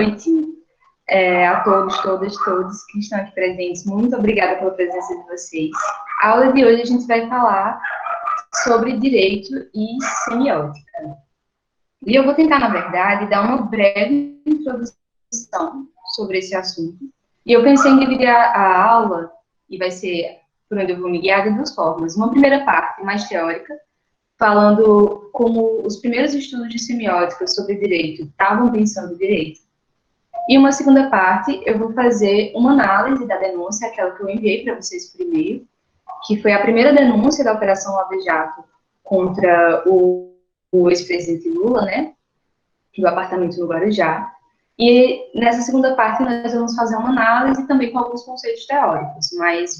noite a todos, todas, todos que estão aqui presentes. Muito obrigada pela presença de vocês. A aula de hoje a gente vai falar sobre direito e semiótica. E eu vou tentar, na verdade, dar uma breve introdução sobre esse assunto. E eu pensei em dividir a aula, e vai ser por onde eu vou me guiar, de duas formas. Uma primeira parte mais teórica, falando como os primeiros estudos de semiótica sobre direito estavam pensando direito. E uma segunda parte, eu vou fazer uma análise da denúncia, aquela que eu enviei para vocês por e-mail, que foi a primeira denúncia da Operação Lava Jato contra o ex-presidente Lula, né, do apartamento no Guarujá. E nessa segunda parte nós vamos fazer uma análise também com alguns conceitos teóricos, mas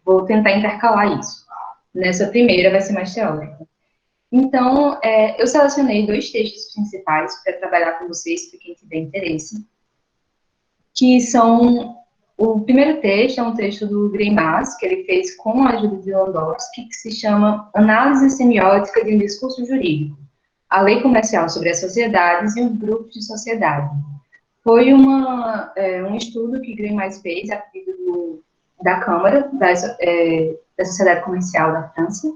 vou tentar intercalar isso. Nessa primeira vai ser mais teórica. Então, eu selecionei dois textos principais para trabalhar com vocês, para quem tiver interesse, que são... O primeiro texto é um texto do Greimas, que ele fez com a ajuda de Landowski, que se chama Análise Semiótica de um Discurso Jurídico, a Lei Comercial sobre as Sociedades e os Grupos de Sociedade. Foi um estudo que Greimas fez a pedido da Câmara da Sociedade Comercial da França,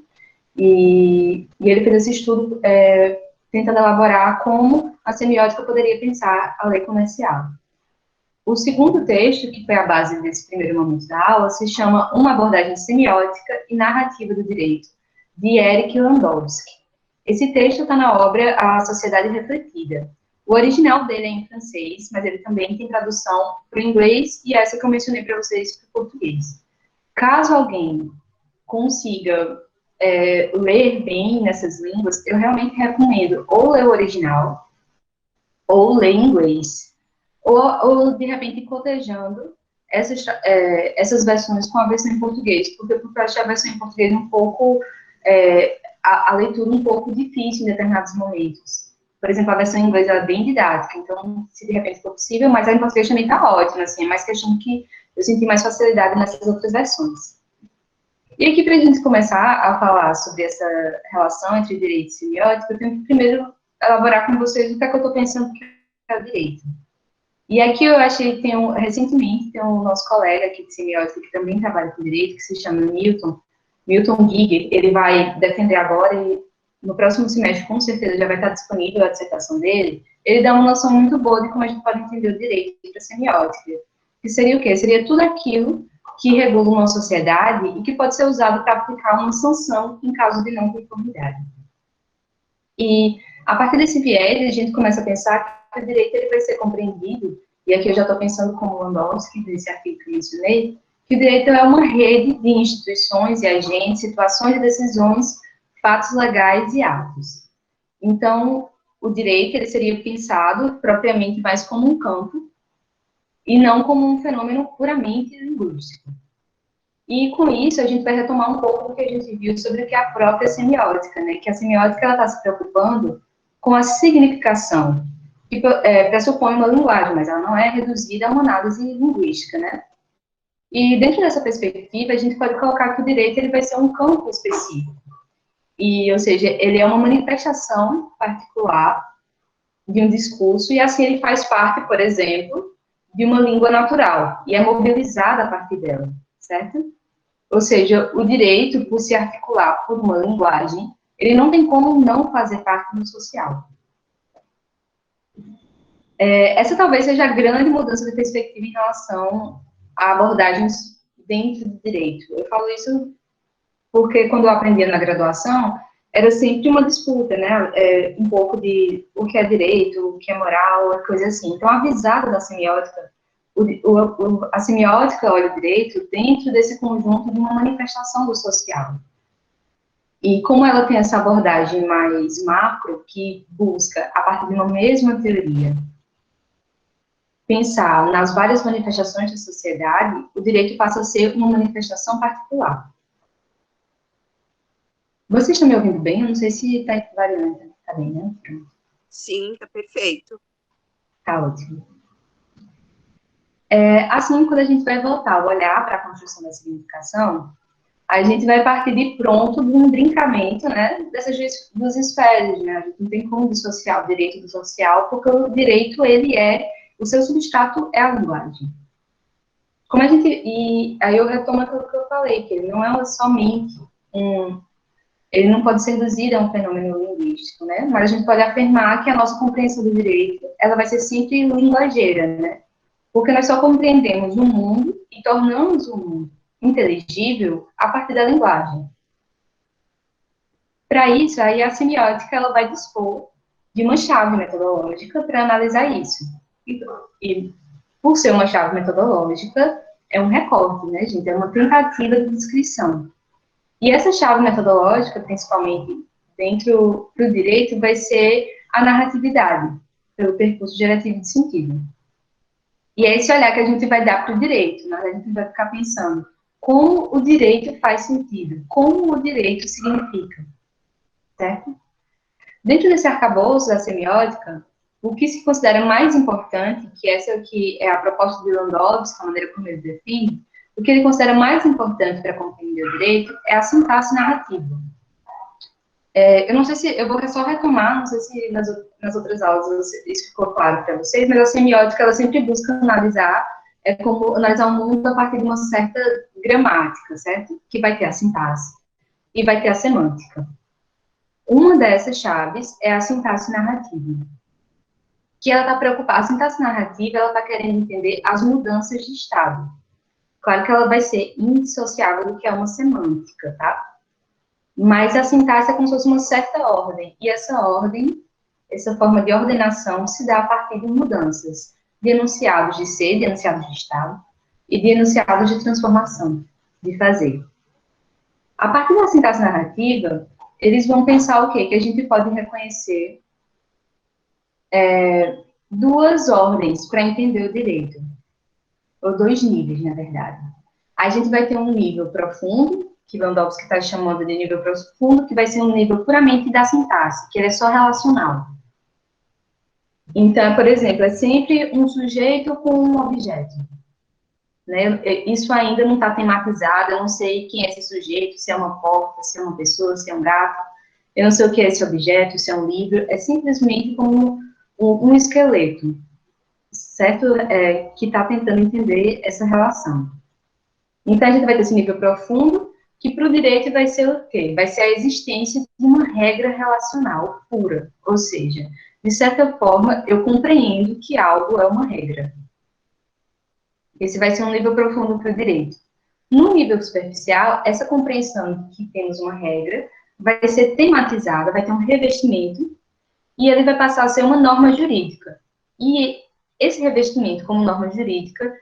e ele fez esse estudo tentando elaborar como a semiótica poderia pensar a lei comercial. O segundo texto, que foi a base desse primeiro momento da aula, se chama Uma Abordagem Semiótica e Narrativa do Direito, de Eric Landowski. Esse texto está na obra A Sociedade Refletida. O original dele é em francês, mas ele também tem tradução para o inglês e essa que eu mencionei para vocês para o português. Caso alguém consiga ler bem nessas línguas, eu realmente recomendo ou ler o original, ou ler em inglês, ou de repente cotejando essas versões com a versão em português, porque eu achei a versão em português um pouco, a leitura um pouco difícil em determinados momentos. Por exemplo, a versão em inglês é bem didática, então, se de repente for possível, mas a em português também está ótima, assim, é mais questão que eu senti mais facilidade nessas outras versões. E aqui, para a gente começar a falar sobre essa relação entre direito e semiótica, eu tenho que primeiro elaborar com vocês o que é que eu estou pensando que é o direito. E aqui eu achei que recentemente, tem um nosso colega aqui de semiótica que também trabalha com direito, que se chama Milton Giger. Ele vai defender agora e no próximo semestre, com certeza, já vai estar disponível a dissertação dele. Ele dá uma noção muito boa de como a gente pode entender o direito para a semiótica. Que seria o quê? Seria tudo aquilo que regula uma sociedade e que pode ser usado para aplicar uma sanção em caso de não conformidade. E, a partir desse viés, a gente começa a pensar que o direito ele vai ser compreendido, e aqui eu já estou pensando como Landowski, nesse artigo que eu mencionei, que o direito é uma rede de instituições e agentes, situações e decisões, fatos legais e atos. Então, o direito ele seria pensado propriamente mais como um campo, e não como um fenômeno puramente linguístico. E com isso a gente vai retomar um pouco do que a gente viu sobre o que é a própria semiótica, né? Que a semiótica ela está se preocupando com a significação, que pressupõe uma linguagem, mas ela não é reduzida a uma análise linguística, né? E dentro dessa perspectiva a gente pode colocar que o direito ele vai ser um campo específico, e, ou seja, ele é uma manifestação particular de um discurso e assim ele faz parte, por exemplo, de uma língua natural e é mobilizada a partir dela, certo? Ou seja, o direito, por se articular por uma linguagem, ele não tem como não fazer parte do social. Essa talvez seja a grande mudança de perspectiva em relação a abordagens dentro do direito. Eu falo isso porque quando eu aprendia na graduação, era sempre uma disputa, né? Um pouco de o que é direito, o que é moral, coisa assim. Então, a visada da semiótica, a semiótica olha o direito dentro desse conjunto de uma manifestação do social. E como ela tem essa abordagem mais macro, que busca, a partir de uma mesma teoria, pensar nas várias manifestações da sociedade, o direito passa a ser uma manifestação particular. Vocês estão me ouvindo bem? Eu não sei se está variando. Está bem, né? Sim, está perfeito. Está ótimo. Assim, quando a gente vai voltar a olhar para a construção da significação, a gente vai partir de pronto de um brincamento, né, dessas duas esferas, né? A gente não tem como dissociar o direito do social, porque o direito, o seu substrato é a linguagem. E aí eu retomo aquilo que eu falei, que ele não é somente ele não pode ser reduzido a um fenômeno linguístico, né? Mas a gente pode afirmar que a nossa compreensão do direito, ela vai ser sempre linguageira, né? Porque nós só compreendemos o mundo e tornamos o mundo inteligível a partir da linguagem. Para isso, aí a semiótica ela vai dispor de uma chave metodológica para analisar isso. E por ser uma chave metodológica, é um recorte, né, gente? É uma tentativa de descrição. E essa chave metodológica, principalmente dentro do direito, vai ser a narratividade, pelo percurso gerativo de sentido. E é esse olhar que a gente vai dar para o direito, né? A gente vai ficar pensando como o direito faz sentido, como o direito significa, certo? Dentro desse arcabouço da semiótica, o que se considera mais importante, que essa que é a proposta de Landowski, a maneira como ele define, o que ele considera mais importante para compreender o direito é a sintaxe narrativa. Eu não sei se, eu vou só retomar, não sei se nas outras aulas isso ficou claro para vocês, mas a semiótica, ela sempre busca analisar, como analisar o mundo a partir de uma certa gramática, certo? Que vai ter a sintaxe e vai ter a semântica. Uma dessas chaves é a sintaxe narrativa, que ela está preocupada, a sintaxe narrativa, ela está querendo entender as mudanças de estado. Claro que ela vai ser indissociável do que é uma semântica, tá? Mas a sintaxe é como se fosse uma certa ordem, e essa ordem, essa forma de ordenação se dá a partir de mudanças, de enunciados de ser, de enunciados de estado, e de enunciados de transformação, de fazer. A partir da sintaxe narrativa, eles vão pensar o quê? Que a gente pode reconhecer duas ordens para entender o direito, ou dois níveis, na verdade. A gente vai ter um nível profundo, que Landowski está chamando de nível profundo, que vai ser um nível puramente da sintaxe, que ele é só relacional. Então, por exemplo, é sempre um sujeito com um objeto. Né? Isso ainda não está tematizado, eu não sei quem é esse sujeito, se é uma porta, se é uma pessoa, se é um gato, eu não sei o que é esse objeto, se é um livro, é simplesmente como um esqueleto, certo? Que está tentando entender essa relação. Então, a gente vai ter esse nível profundo, que para o direito vai ser o quê? Vai ser a existência de uma regra relacional pura, ou seja, de certa forma, eu compreendo que algo é uma regra. Esse vai ser um nível profundo para o direito. No nível superficial, essa compreensão de que temos uma regra vai ser tematizada, vai ter um revestimento, e ele vai passar a ser uma norma jurídica. E esse revestimento como norma jurídica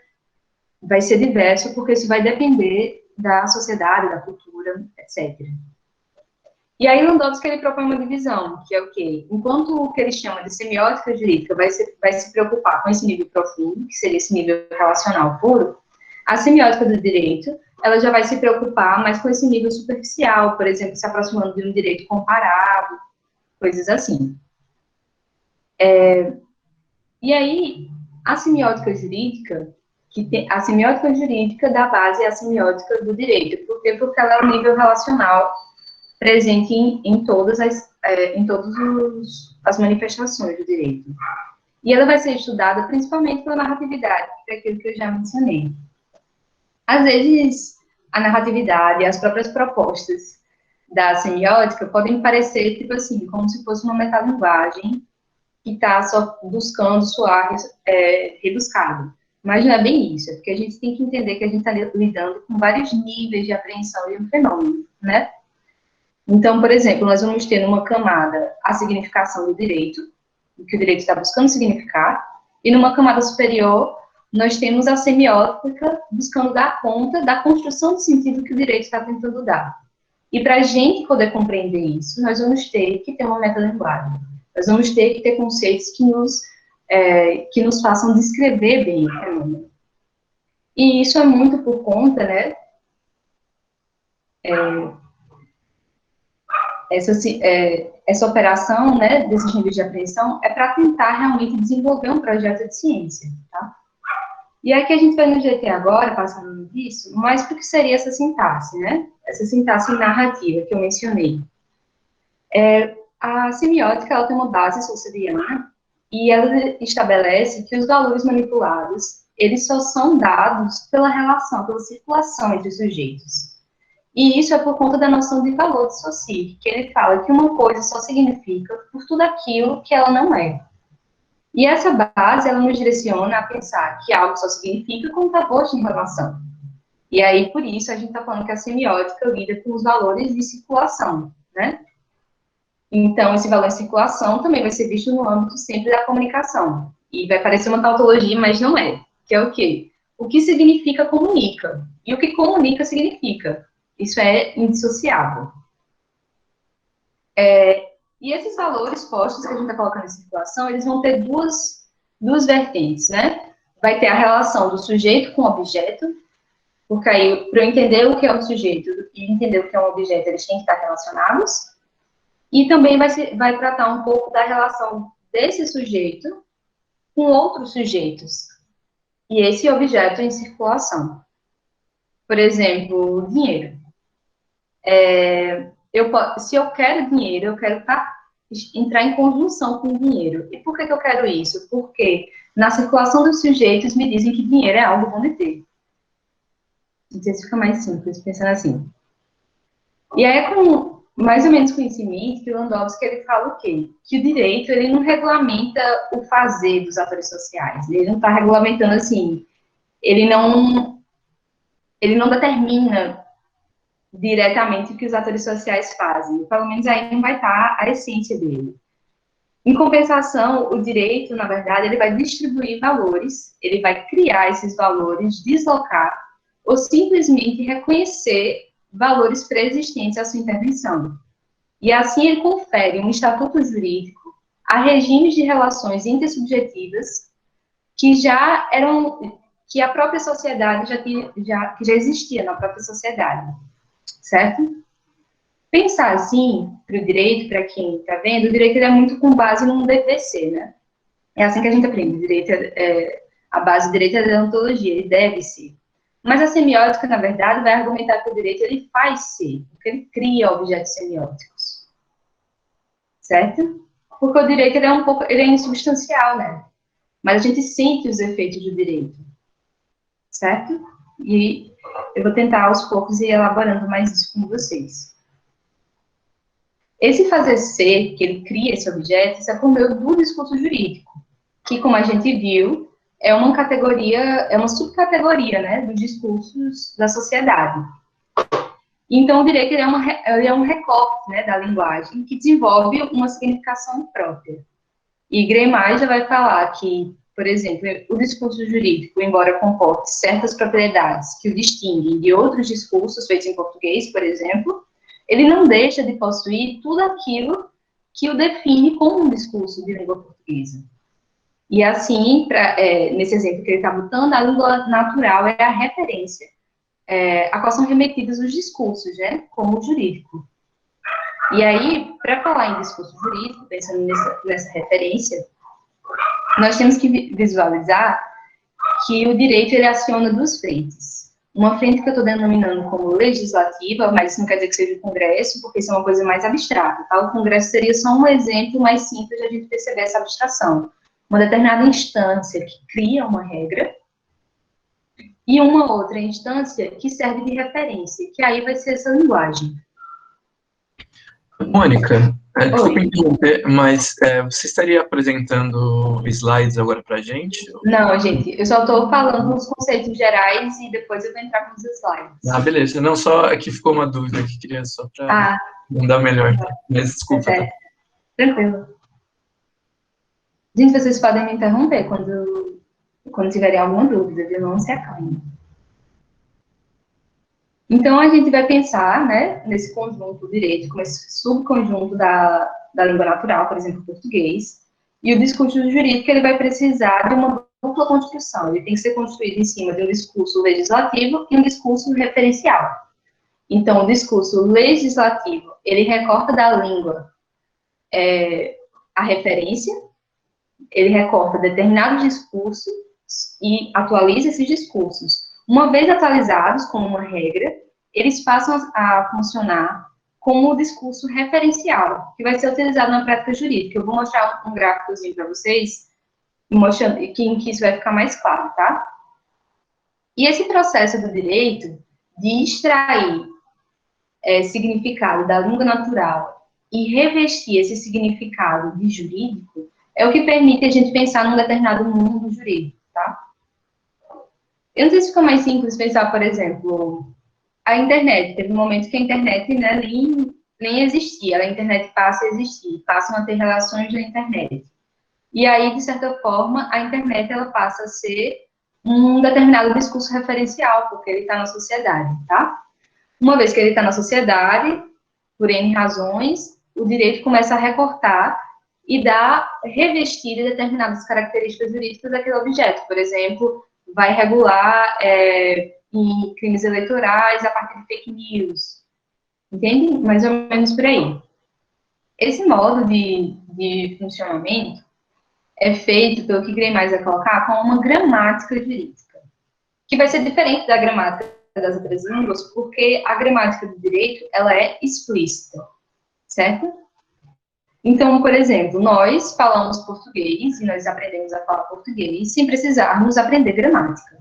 vai ser diverso, porque isso vai depender da sociedade, da cultura, etc. E aí, Landowski, ele propõe uma divisão, que é o quê? Enquanto o que ele chama de semiótica jurídica vai se preocupar com esse nível profundo, que seria esse nível relacional puro, a semiótica do direito, ela já vai se preocupar mais com esse nível superficial, por exemplo, se aproximando de um direito comparado, coisas assim. E aí, a semiótica jurídica, a semiótica jurídica dá base à semiótica do direito. Por quê? Porque ela é um nível relacional presente em todas as manifestações do direito. E ela vai ser estudada principalmente pela narratividade, que é aquilo que eu já mencionei. Às vezes, a narratividade, as próprias propostas da semiótica podem parecer, tipo assim, como se fosse uma metalinguagem que está só buscando soar rebuscado. Mas não é bem isso, é porque a gente tem que entender que a gente está lidando com vários níveis de apreensão de um fenômeno, né? Então, por exemplo, nós vamos ter numa camada a significação do direito, o que o direito está buscando significar, e numa camada superior, nós temos a semiótica buscando dar conta da construção de sentido que o direito está tentando dar. E para a gente poder compreender isso, nós vamos ter que ter uma metalinguagem. Nós vamos ter que ter conceitos que nos façam descrever bem o fenômeno. E isso é muito por conta, né, essa operação, né, desses níveis de apreensão, é para tentar realmente desenvolver um projeto de ciência, tá? E aqui a gente vai no GT agora, passando disso, mais porque seria essa sintaxe, né? Essa sintaxe narrativa que eu mencionei. A semiótica, ela tem uma base saussuriana e ela estabelece que os valores manipulados, eles só são dados pela relação, pela circulação entre os sujeitos. E isso é por conta da noção de valor de Saussure, que ele fala que uma coisa só significa por tudo aquilo que ela não é. E essa base, ela nos direciona a pensar que algo só significa quando está posto em relação. E aí, por isso, a gente está falando que a semiótica lida com os valores de circulação, né? Então, esse valor de circulação também vai ser visto no âmbito sempre da comunicação. E vai parecer uma tautologia, mas não é. Que é o quê? O que significa comunica. E o que comunica significa. Isso é indissociável. E esses valores postos que a gente está colocando em circulação, eles vão ter duas vertentes, né? Vai ter a relação do sujeito com o objeto, porque aí, para eu entender o que é um sujeito e entender o que é um objeto, eles têm que estar relacionados. E também vai tratar um pouco da relação desse sujeito com outros sujeitos. E esse objeto em circulação. Por exemplo, dinheiro. Se eu quero dinheiro, eu quero entrar em conjunção com o dinheiro. E por que eu quero isso? Porque na circulação dos sujeitos me dizem que dinheiro é algo bom de ter. Não sei se fica mais simples, pensando assim. E aí é com mais ou menos conhecimento que o Landowski, ele fala o quê? Que o direito, ele não regulamenta o fazer dos atores sociais. Ele não está regulamentando assim. Ele não determina diretamente o que os atores sociais fazem. Pelo menos aí não vai estar a essência dele. Em compensação, o direito, na verdade, ele vai distribuir valores, ele vai criar esses valores, deslocar, ou simplesmente reconhecer valores pré-existentes à sua intervenção. E assim ele confere um estatuto jurídico a regimes de relações intersubjetivas que a própria sociedade já existia na própria sociedade. Certo? Pensar assim, para o direito, para quem está vendo, o direito ele é muito com base num DPC, né? É assim que a gente aprende. O direito a base do direito é da ontologia, ele deve ser. Mas a semiótica, na verdade, vai argumentar que o direito ele faz ser, porque ele cria objetos semióticos. Certo? Porque o direito ele é insubstancial, né? Mas a gente sente os efeitos do direito. Certo? E eu vou tentar, aos poucos, ir elaborando mais isso com vocês. Esse fazer ser, que ele cria esse objeto, isso é por meio do discurso jurídico, que, como a gente viu, é uma categoria, é uma subcategoria, né, dos discursos da sociedade. Então, o direito ele é um recorte, né, da linguagem, que desenvolve uma significação própria. E Gremais já vai falar que, por exemplo, o discurso jurídico, embora comporte certas propriedades que o distinguem de outros discursos feitos em português, por exemplo, ele não deixa de possuir tudo aquilo que o define como um discurso de língua portuguesa. E assim, nesse exemplo que ele está botando, a língua natural é a referência, a qual são remetidos os discursos, né, como o jurídico. E aí, para falar em discurso jurídico, pensando nessa referência, nós temos que visualizar que o direito ele aciona duas frentes. Uma frente que eu estou denominando como legislativa, mas isso não quer dizer que seja o Congresso, porque isso é uma coisa mais abstrata, tá? O Congresso seria só um exemplo mais simples de a gente perceber essa abstração. Uma determinada instância que cria uma regra e uma outra instância que serve de referência, que aí vai ser essa linguagem. Mônica, desculpa interromper, mas você estaria apresentando slides agora para a gente? Não, gente, eu só estou falando os conceitos gerais e depois eu vou entrar com os slides. Ah, beleza. Não, só aqui ficou uma dúvida que queria só para mandar melhor. Mas desculpa. Tá. Tranquilo. Gente, vocês podem me interromper quando tiverem alguma dúvida, viu? Não se acalme. Então, a gente vai pensar, né, nesse conjunto do direito, como esse subconjunto da língua natural, por exemplo, o português, e o discurso jurídico, ele vai precisar de uma dupla construção. Ele tem que ser construído em cima de um discurso legislativo e um discurso referencial. Então, o discurso legislativo, ele recorta da língua a referência, ele recorta determinado discurso e atualiza esses discursos. Uma vez atualizados como uma regra, eles passam a funcionar como o discurso referencial, que vai ser utilizado na prática jurídica. Eu vou mostrar um gráficozinho para vocês, mostrando em que isso vai ficar mais claro, tá? E esse processo do direito de extrair significado da língua natural e revestir esse significado de jurídico é o que permite a gente pensar num determinado mundo jurídico, tá? Eu não sei se fica mais simples pensar, por exemplo, a internet. Teve um momento que a internet, né, nem existia, a internet passa a existir, passam a ter relações na internet. E aí, de certa forma, a internet ela passa a ser um determinado discurso referencial, porque ele está na sociedade, tá? Uma vez que ele está na sociedade, por N razões, o direito começa a recortar e dar, revestir determinadas características jurídicas daquele objeto. Por exemplo, vai regular em crimes eleitorais a partir de fake news. Entende? Mais ou menos por aí. Esse modo de funcionamento é feito, pelo que Greirais vai colocar, com uma gramática jurídica, que vai ser diferente da gramática das outras línguas, porque a gramática do direito, ela é explícita, certo? Então, por exemplo, nós falamos português e nós aprendemos a falar português sem precisarmos aprender gramática.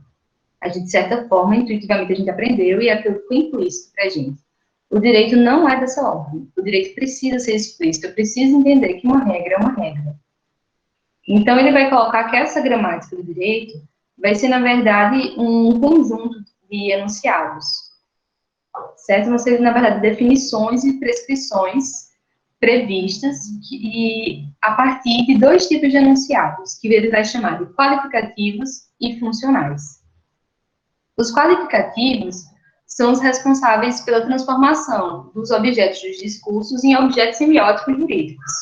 A gente, de certa forma, intuitivamente a gente aprendeu e aquilo ficou implícito para a gente. O direito não é dessa ordem. O direito precisa ser explícito. Eu preciso entender que uma regra é uma regra. Então, ele vai colocar que essa gramática do direito vai ser, na verdade, um conjunto de enunciados, certo? Vão ser, na verdade, definições e prescrições previstas a partir de dois tipos de enunciados, que ele vai chamar de qualificativos e funcionais. Os qualificativos são os responsáveis pela transformação dos objetos dos discursos em objetos semióticos jurídicos.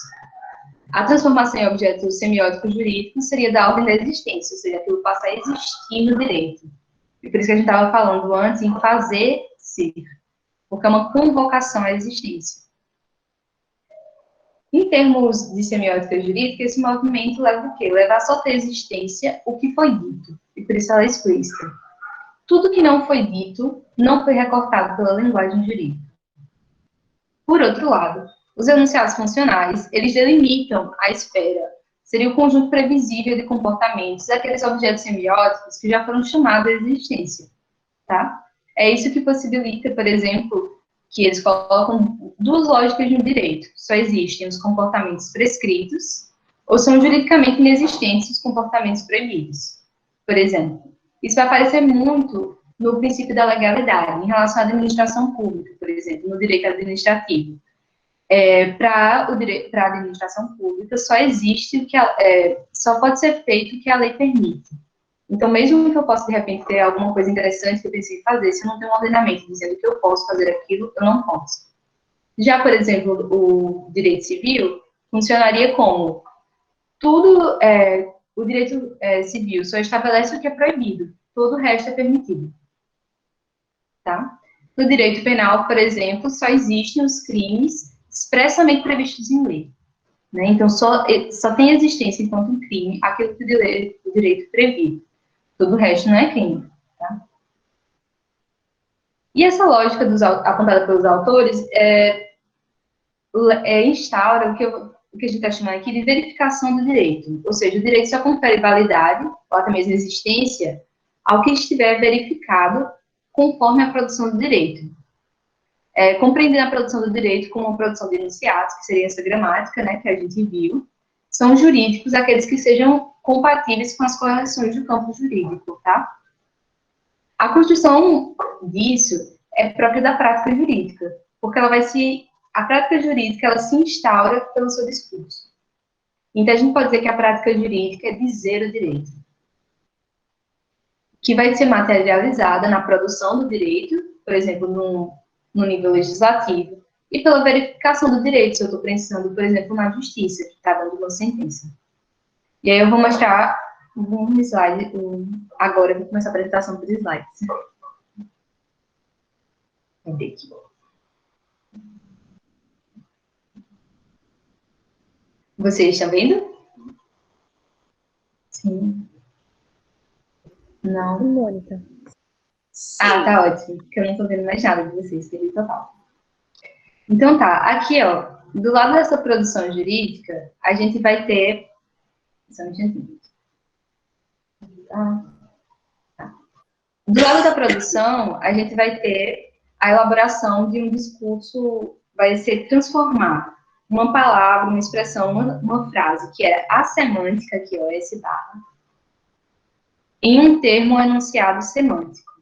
A transformação em objetos semióticos jurídicos seria da ordem da existência, ou seja, aquilo passa a existir no direito. E por isso que a gente estava falando antes em fazer ser, porque é uma convocação à existência. Em termos de semiótica jurídica, esse movimento leva o quê? Leva a só ter existência o que foi dito, e por isso ela é explícita. Tudo que não foi dito não foi recortado pela linguagem jurídica. Por outro lado, os enunciados funcionais, eles delimitam a esfera, seria o conjunto previsível de comportamentos daqueles objetos semióticos que já foram chamados à existência, tá? É isso que possibilita, por exemplo, que eles colocam duas lógicas no direito. Só existem os comportamentos prescritos ou são juridicamente inexistentes os comportamentos proibidos. Por exemplo, isso vai aparecer muito no princípio da legalidade, em relação à administração pública, por exemplo, no direito administrativo. Para a administração pública, só existe o que só pode ser feito o que a lei permite. Então, mesmo que eu possa, de repente, ter alguma coisa interessante que eu pensei em fazer, se eu não tenho um ordenamento dizendo que eu posso fazer aquilo, eu não posso. Já, por exemplo, o direito civil funcionaria como tudo, o direito civil só estabelece o que é proibido, todo o resto é permitido. Tá? No direito penal, por exemplo, só existem os crimes expressamente previstos em lei. Né? Então, só tem existência enquanto um crime aquilo que o direito prevê. Todo o resto não é crime. Tá? E essa lógica apontada pelos autores instaura o que a gente está chamando aqui de verificação do direito. Ou seja, o direito só confere validade, ou até mesmo existência, ao que estiver verificado conforme a produção do direito. Compreendendo a produção do direito como a produção de enunciados, que seria essa gramática, né, que a gente viu, são jurídicos aqueles que sejam compatíveis com as correções do campo jurídico, tá? A construção disso é própria da prática jurídica, porque a prática jurídica, ela se instaura pelo seu discurso. Então, a gente pode dizer que a prática jurídica é dizer o direito, que vai ser materializada na produção do direito, por exemplo, no nível legislativo, e pela verificação do direito, se eu estou pensando, por exemplo, na justiça, que está dando uma sentença. E aí eu vou mostrar um slide, agora eu vou começar a apresentação por slides. Cadê aqui? Vocês estão vendo? Sim. Não. Mônica. Ah, tá ótimo, porque eu não tô vendo mais nada de vocês, perdi total. Então tá, aqui, ó, do lado dessa produção jurídica, a gente vai ter... Só um minutinho. Do lado da produção, a gente vai ter a elaboração de um discurso, vai ser transformar uma palavra, uma expressão, uma frase, que é a semântica, aqui, ó, esse barra, em um termo enunciado semântico.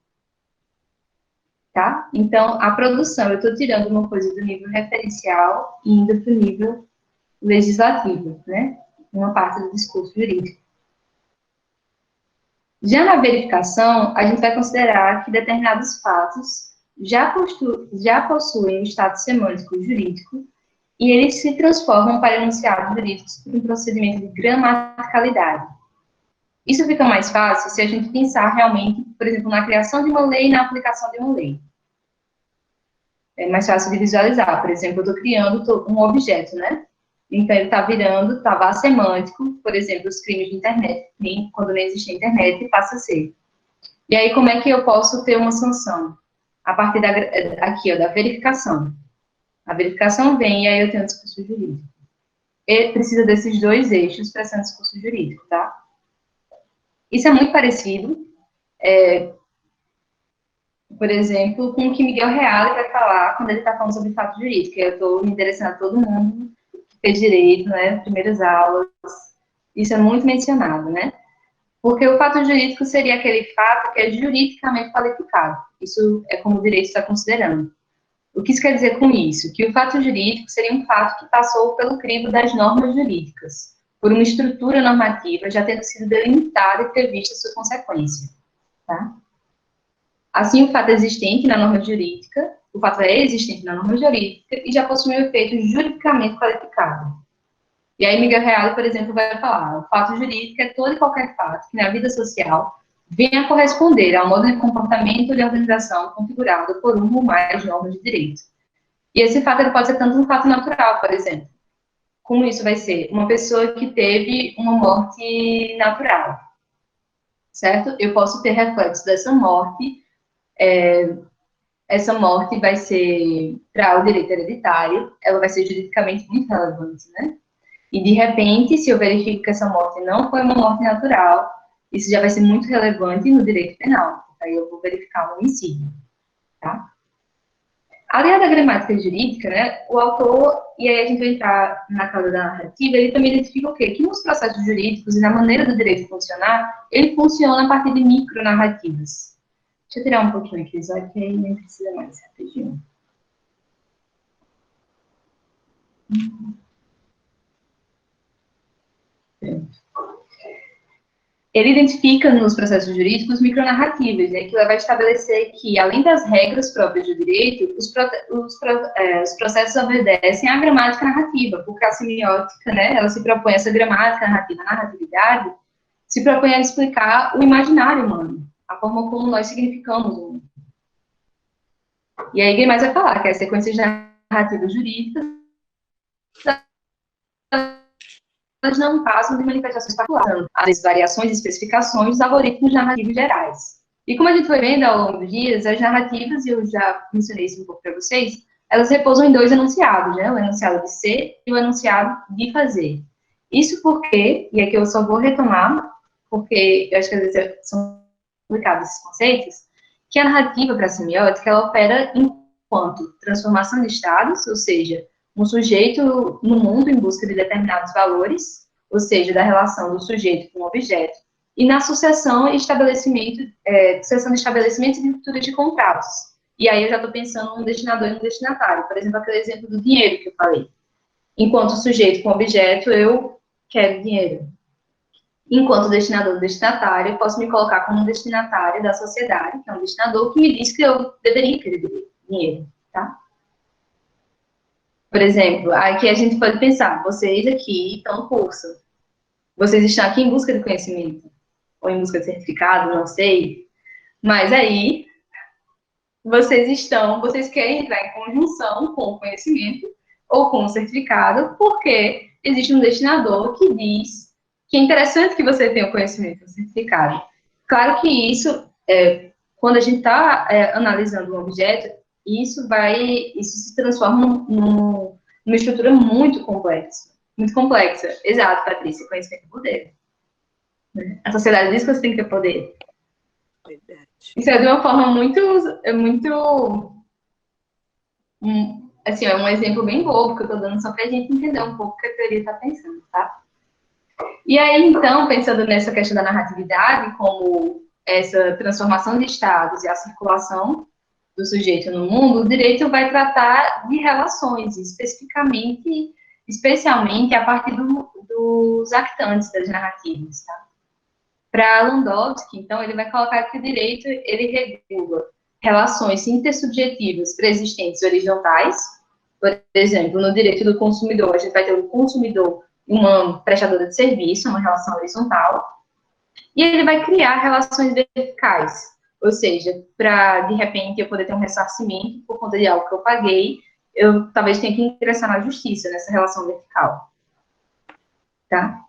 Tá? Então, a produção, eu estou tirando uma coisa do nível referencial e indo para o nível legislativo, né? Uma parte do discurso jurídico. Já na verificação, a gente vai considerar que determinados fatos já possuem um status semântico jurídico e eles se transformam para enunciados jurídicos por um procedimento de gramaticalidade. Isso fica mais fácil se a gente pensar realmente, por exemplo, na criação de uma lei e na aplicação de uma lei. É mais fácil de visualizar. Por exemplo, eu estou criando um objeto, né? Então, ele está virando, estava semântico, por exemplo, os crimes de internet. Quando não existe internet, passa a ser. E aí, como é que eu posso ter uma sanção? A partir aqui, ó, da verificação. A verificação vem e aí eu tenho um discurso jurídico. E precisa desses dois eixos para ser um discurso jurídico, tá? Isso é muito parecido, por exemplo, com o que Miguel Reale vai falar quando ele está falando sobre fato jurídico. Eu estou me interessando a todo mundo que fez direito, né, primeiras aulas. Isso é muito mencionado, né? Porque o fato jurídico seria aquele fato que é juridicamente qualificado. Isso é como o direito está considerando. O que isso quer dizer com isso? Que o fato jurídico seria um fato que passou pelo crivo das normas jurídicas, por uma estrutura normativa já tendo sido delimitada e prevista sua consequência, tá? Assim, o fato existente na norma jurídica, o fato é existente na norma jurídica e já possui um efeito juridicamente qualificado. E aí, Miguel Reale, por exemplo, vai falar, o fato jurídico é todo e qualquer fato que na vida social venha a corresponder ao modo de comportamento ou de organização configurado por uma ou mais normas de direito. E esse fato ele pode ser tanto um fato natural, por exemplo. Como isso vai ser? Uma pessoa que teve uma morte natural, certo? Eu posso ter reflexos dessa morte. Essa morte vai ser, para o direito hereditário, ela vai ser juridicamente muito relevante, né? E, de repente, se eu verifico que essa morte não foi uma morte natural, isso já vai ser muito relevante no direito penal. Aí eu vou verificar um homicídio, tá? Além da gramática jurídica, né, o autor, e aí a gente vai entrar na causa da narrativa, ele também identifica o quê? Que nos processos jurídicos e na maneira do direito funcionar, ele funciona a partir de micronarrativas. Deixa eu tirar um pouquinho aqui, só que aí nem precisa mais, rapidinho. Ele identifica nos processos jurídicos micronarrativas, né, que vai estabelecer que, além das regras próprias do direito, os processos obedecem à gramática narrativa, porque a semiótica, né, ela se propõe, essa gramática narrativa, a narratividade, se propõe a explicar o imaginário humano, a forma como nós significamos o mundo. E aí, quem mais vai falar que as sequências narrativas jurídicas elas não passam de manifestações particulares, as variações e especificações dos algoritmos narrativos gerais. E como a gente foi vendo ao longo dos dias, as narrativas, e eu já mencionei isso um pouco para vocês, elas repousam em dois enunciados, né? O enunciado de ser e o enunciado de fazer. Isso porque, e aqui eu só vou retomar, porque eu acho que às vezes são complicados esses conceitos, que a narrativa para a semiótica, ela opera enquanto transformação de estados, ou seja, um sujeito no mundo em busca de determinados valores, ou seja, da relação do sujeito com o objeto, e na sucessão e estabelecimento, sucessão de estabelecimentos e de rupturas de contratos. E aí eu já estou pensando num destinador e num destinatário. Por exemplo, aquele exemplo do dinheiro que eu falei. Enquanto sujeito com objeto, eu quero dinheiro. Enquanto destinador e destinatário, eu posso me colocar como destinatário da sociedade, que é um destinador que me diz que eu deveria querer dinheiro, tá? Por exemplo, aqui a gente pode pensar, vocês aqui estão no curso, vocês estão aqui em busca de conhecimento, ou em busca de certificado, não sei, mas aí vocês querem entrar em conjunção com o conhecimento ou com o certificado, porque existe um destinador que diz que é interessante que você tenha o conhecimento, o certificado. Claro que isso, quando a gente está analisando um objeto, isso se transforma numa estrutura muito complexa. Muito complexa. Exato, Patrícia, conhecimento é poder. A sociedade diz que você tem que ter poder. Verdade. Isso é de uma forma muito assim, é um exemplo bem bobo que eu estou dando só para a gente entender um pouco o que a teoria está pensando, tá? E aí, então, pensando nessa questão da narratividade, como essa transformação de estados e a circulação do sujeito no mundo, o direito vai tratar de relações, especialmente a partir dos actantes das narrativas, tá? Para Landowski, então, ele vai colocar que o direito, ele regula relações intersubjetivas preexistentes horizontais. Por exemplo, no direito do consumidor, a gente vai ter o consumidor e uma prestadora de serviço, uma relação horizontal. E ele vai criar relações verticais, ou seja, para, de repente, eu poder ter um ressarcimento por conta de algo que eu paguei, eu talvez tenha que ingressar na justiça nessa relação vertical. Tá?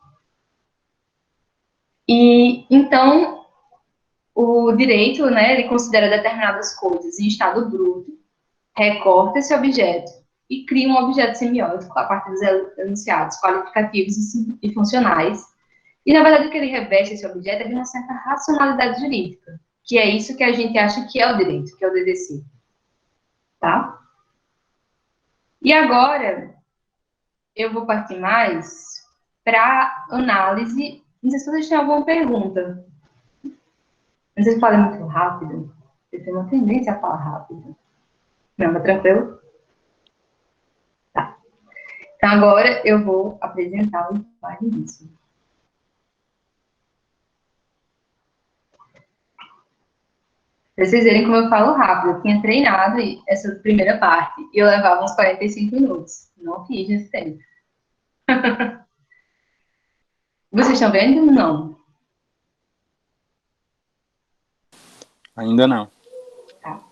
E, então, o direito, né, ele considera determinadas coisas em estado bruto, recorta esse objeto e cria um objeto semiótico a partir dos enunciados qualificativos e funcionais. E, na verdade, o que ele reveste esse objeto é de uma certa racionalidade jurídica, que é isso que a gente acha que é o direito, que é o DDC. Tá? E agora, eu vou partir mais para análise. Não sei se vocês têm alguma pergunta. Não sei se falei muito rápido. Eu tenho uma tendência a falar rápido. Não, tá tranquilo? Tá. Então, agora eu vou apresentar o slide disso. Pra vocês verem como eu falo rápido. Eu tinha treinado essa primeira parte e eu levava uns 45 minutos. Não fiz nesse tempo. Vocês estão vendo? Não. Ainda não. Tá.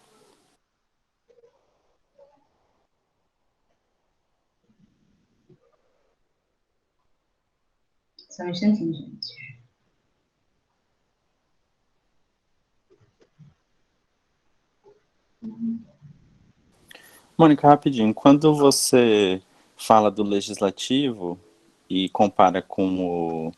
Só um instantinho, gente. Mônica, rapidinho, quando você fala do legislativo e compara com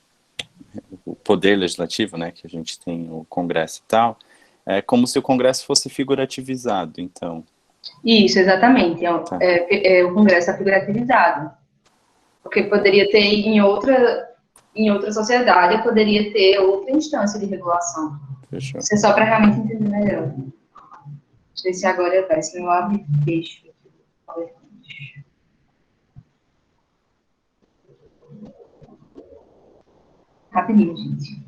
o poder legislativo, né, que a gente tem o Congresso e tal, é como se o Congresso fosse figurativizado, então. Isso, exatamente. Tá. O Congresso é figurativizado. Porque poderia ter em outra sociedade, eu poderia ter outra instância de regulação. Fechou. Isso é só para realmente entender melhor. Deixa eu ver se agora vai, se não abre fecho. Rapidinho, gente.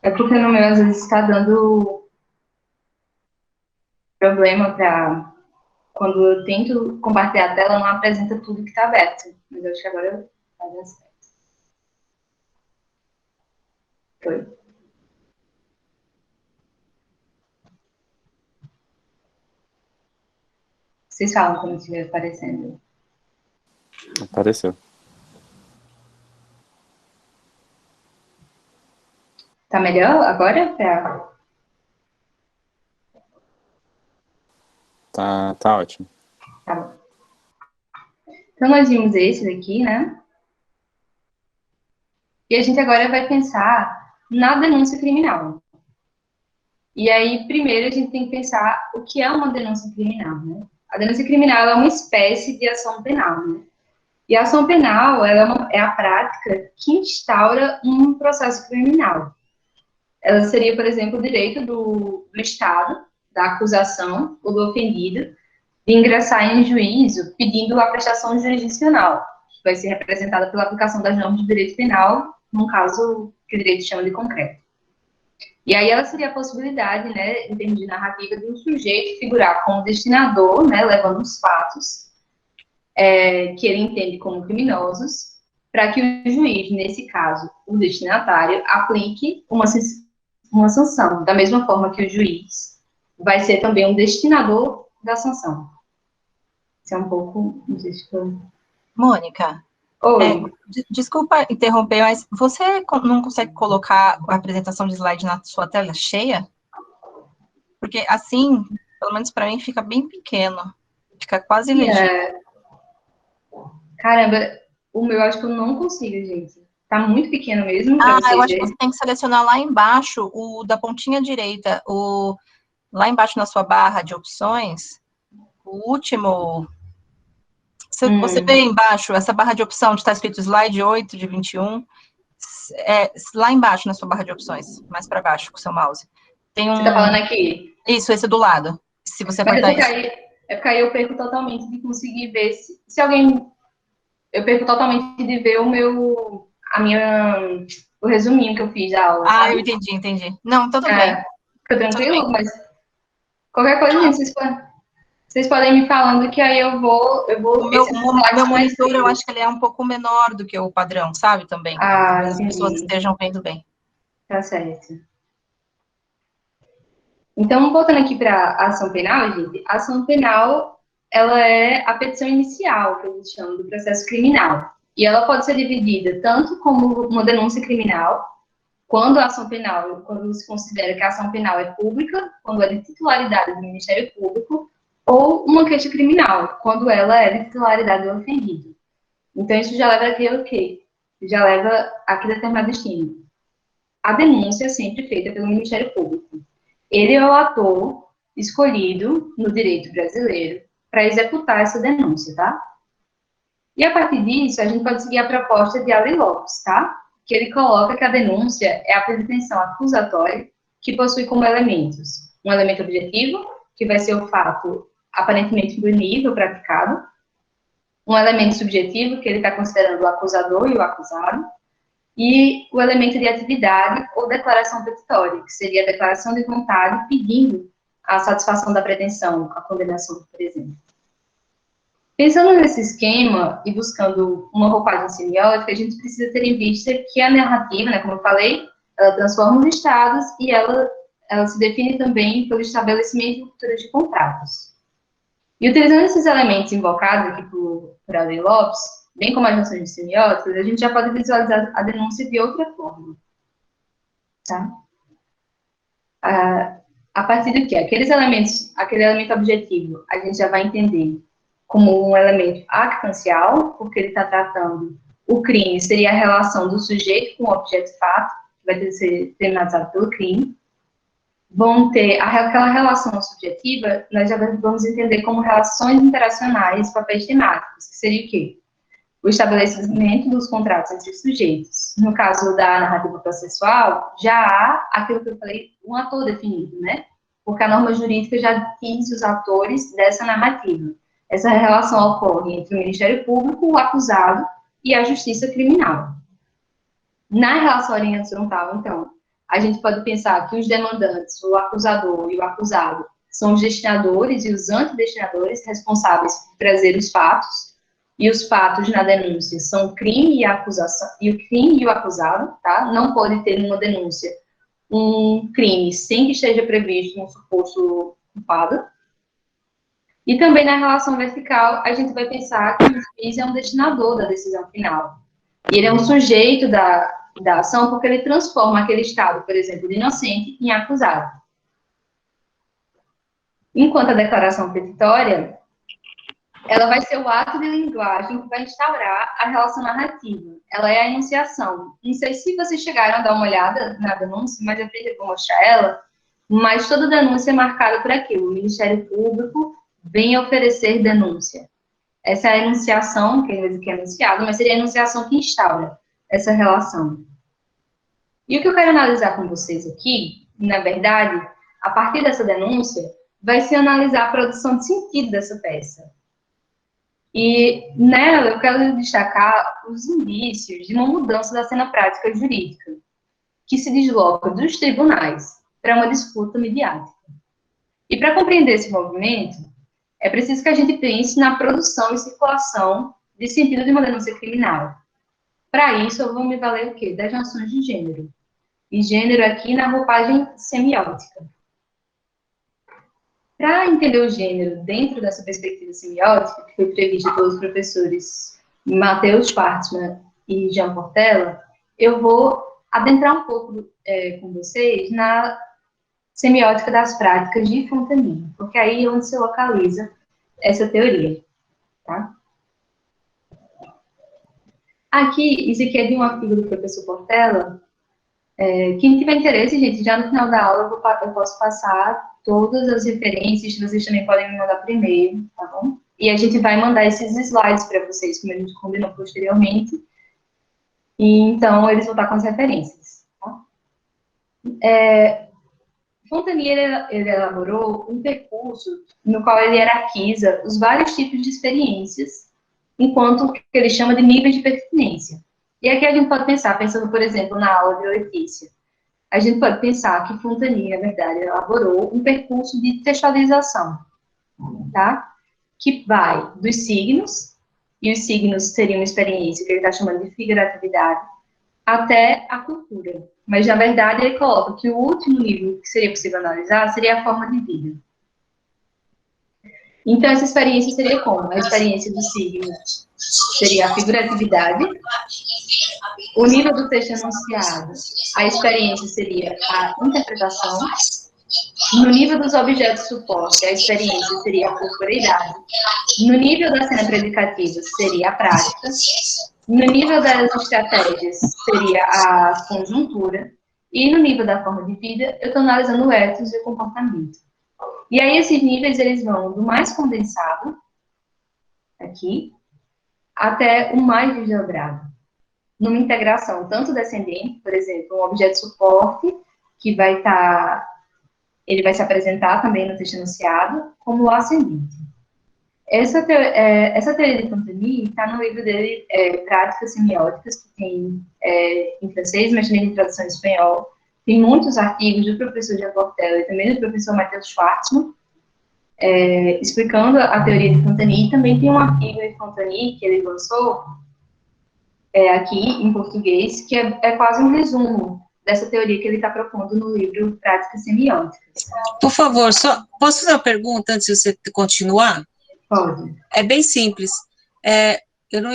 É porque no meu, às vezes, está dando problema para... Quando eu tento compartilhar a tela, não apresenta tudo que está aberto. Mas eu acho que agora vai dar certo. Foi. Vocês falam quando estiver aparecendo. Apareceu. Tá melhor agora? Tá ótimo. Tá bom. Então, nós vimos esse daqui, né? E a gente agora vai pensar na denúncia criminal. E aí, primeiro, a gente tem que pensar o que é uma denúncia criminal, né? A denúncia criminal é uma espécie de ação penal, né? E a ação penal, ela é a prática que instaura um processo criminal. Ela seria, por exemplo, o direito do Estado, da acusação ou do ofendido, de ingressar em juízo pedindo a prestação jurisdicional, que vai ser representada pela aplicação das normas do direito penal, num caso que o direito chama de concreto. E aí ela seria a possibilidade, né, em termos de narrativa, de um sujeito figurar como destinador, né, levando os fatos que ele entende como criminosos, para que o juiz, nesse caso, o destinatário, aplique uma sanção, da mesma forma que o juiz vai ser também um destinador da sanção. Isso é um pouco... Não sei se foi... Mônica, Oi. Desculpa interromper, mas você não consegue colocar a apresentação de slide na sua tela cheia? Porque assim, pelo menos para mim, fica bem pequeno. Fica quase legível. Caramba, o meu acho que eu não consigo, gente. Tá muito pequeno mesmo para vocês eu acho que verem. você tem que selecionar lá embaixo, o da pontinha direita, lá embaixo na sua barra de opções, o último... Você vê embaixo, essa barra de opção onde está escrito slide 8 de 21, lá embaixo na sua barra de opções, mais para baixo com o seu mouse. Tem Você tá falando aqui? Isso, esse do lado. Se você Mas apertar isso. Porque aí eu perco totalmente de conseguir ver se alguém... Eu perco totalmente de ver o resuminho que eu fiz da aula, sabe? Eu entendi. Não, tudo bem. Fica tranquilo, mas qualquer coisa, gente, vocês podem me falando que aí eu vou... O meu monitor, eu acho que ele é um pouco menor do que o padrão, sabe, também. Talvez as pessoas estejam vendo bem. Tá certo. Então, voltando aqui para a ação penal, gente, a ação penal, ela é a petição inicial, que a gente chama do processo criminal. E ela pode ser dividida tanto como uma denúncia criminal, quando a ação penal, quando se considera que a ação penal é pública, quando é de titularidade do Ministério Público, ou uma queixa criminal, quando ela é de titularidade do ofendido. Então, isso já leva aqui o quê? Já leva a que determinado destino. A denúncia é sempre feita pelo Ministério Público. Ele é o ator escolhido no direito brasileiro para executar essa denúncia, tá? E a partir disso, a gente pode seguir a proposta de Aly Lopes, tá? Que ele coloca que a denúncia é a pretensão acusatória que possui como elementos um elemento objetivo, que vai ser o fato aparentemente punível praticado, um elemento subjetivo, que ele está considerando o acusador e o acusado, e o elemento de atividade ou declaração petitória, que seria a declaração de vontade pedindo a satisfação da pretensão, a condenação, por exemplo. Pensando nesse esquema e buscando uma roupagem semiótica, a gente precisa ter em vista que a narrativa, né, como eu falei, ela transforma os estados e ela se define também pelo estabelecimento de rupturas de contratos. E utilizando esses elementos invocados aqui por Aly Lopes, bem como as noções semióticas, a gente já pode visualizar a denúncia de outra forma. Tá? A partir do que? Aquele elemento objetivo, a gente já vai entender como um elemento actancial, porque ele está tratando o crime, seria a relação do sujeito com o objeto de fato, que vai ter que ser determinado pelo crime. Vão ter aquela relação subjetiva, nós já vamos entender como relações interacionais, papéis temáticos, que seria o quê? O estabelecimento dos contratos entre os sujeitos. No caso da narrativa processual, já há aquilo que eu falei, um ator definido, né? Porque a norma jurídica já diz os atores dessa narrativa. Essa relação ocorre entre o Ministério Público, o acusado e a Justiça Criminal. Na relação horizontal, então, a gente pode pensar que os demandantes, o acusador e o acusado, são os destinadores e os antidestinadores responsáveis por trazer os fatos, e os fatos na denúncia são o crime e a acusação, e o crime e o acusado, tá? Não pode ter numa denúncia um crime sem que esteja previsto um suposto culpado. E também na relação vertical, a gente vai pensar que o juiz é um destinador da decisão final. E ele é um sujeito da ação porque ele transforma aquele estado, por exemplo, de inocente em acusado. Enquanto a declaração petitória, ela vai ser o ato de linguagem que vai instaurar a relação narrativa. Ela é a enunciação. Não sei se vocês chegaram a dar uma olhada na denúncia, mas eu vou mostrar ela. Mas toda denúncia é marcada por aquilo. O Ministério Público vem oferecer denúncia. Essa é a enunciação, que é enunciado, mas seria a enunciação que instaura essa relação. E o que eu quero analisar com vocês aqui, na verdade, a partir dessa denúncia, vai ser analisar a produção de sentido dessa peça. E nela eu quero destacar os indícios de uma mudança da cena prática jurídica, que se desloca dos tribunais para uma disputa midiática. E para compreender esse movimento, é preciso que a gente pense na produção e circulação de sentido de uma denúncia criminal. Para isso, eu vou me valer o quê? Das noções de gênero. E gênero aqui na roupagem semiótica. Para entender o gênero dentro dessa perspectiva semiótica, que foi prevista pelos professores Matheus Schwartzman e Jean Portela, eu vou adentrar um pouco com vocês na semiótica das práticas de Fontanier, porque aí é onde se localiza essa teoria, tá? Aqui, isso aqui é de um artigo do professor Portela. Quem tiver interesse, gente, já no final da aula eu posso passar todas as referências, vocês também podem me mandar por e-mail, tá bom? E a gente vai mandar esses slides para vocês, como a gente combinou posteriormente. E então, eles vão estar com as referências, tá? Fontanier, ele elaborou um percurso no qual ele hierarquiza os vários tipos de experiências, enquanto que ele chama de níveis de pertinência. E aqui a gente pode pensar, pensando, por exemplo, na aula de Letícia, a gente pode pensar que Fontanier, na verdade, elaborou um percurso de textualização, tá? Que vai dos signos, e os signos seriam uma experiência que ele está chamando de figuratividade, até a cultura. Mas, na verdade, ele coloca que o último nível que seria possível analisar seria a forma de vida. Então, essa experiência seria como? A experiência do signo seria a figuratividade. O nível do texto enunciado, a experiência seria a interpretação. No nível dos objetos de suporte, a experiência seria a corporeidade. No nível da cena predicativa, seria a prática. No nível das estratégias, seria a conjuntura. E no nível da forma de vida, eu estou analisando o ethos e o comportamento. E aí, esses níveis, eles vão do mais condensado, aqui, até o mais desdobrado. Numa integração tanto descendente, por exemplo, um objeto de suporte, que vai estar, ele vai se apresentar também no texto enunciado, como o ascendente. Essa teoria de Fontanier está no livro dele, Práticas Semióticas, que tem em francês, mas também em tradução em espanhol. Tem muitos artigos do professor Jean Portela e também do professor Matheus Schwartzman, explicando a teoria de Fontanier. E também tem um artigo de Fontanier que ele lançou aqui em português, que é quase um resumo dessa teoria que ele está propondo no livro Práticas Semióticas. Por favor, posso fazer uma pergunta antes de você continuar? Pode. É bem simples. Eu não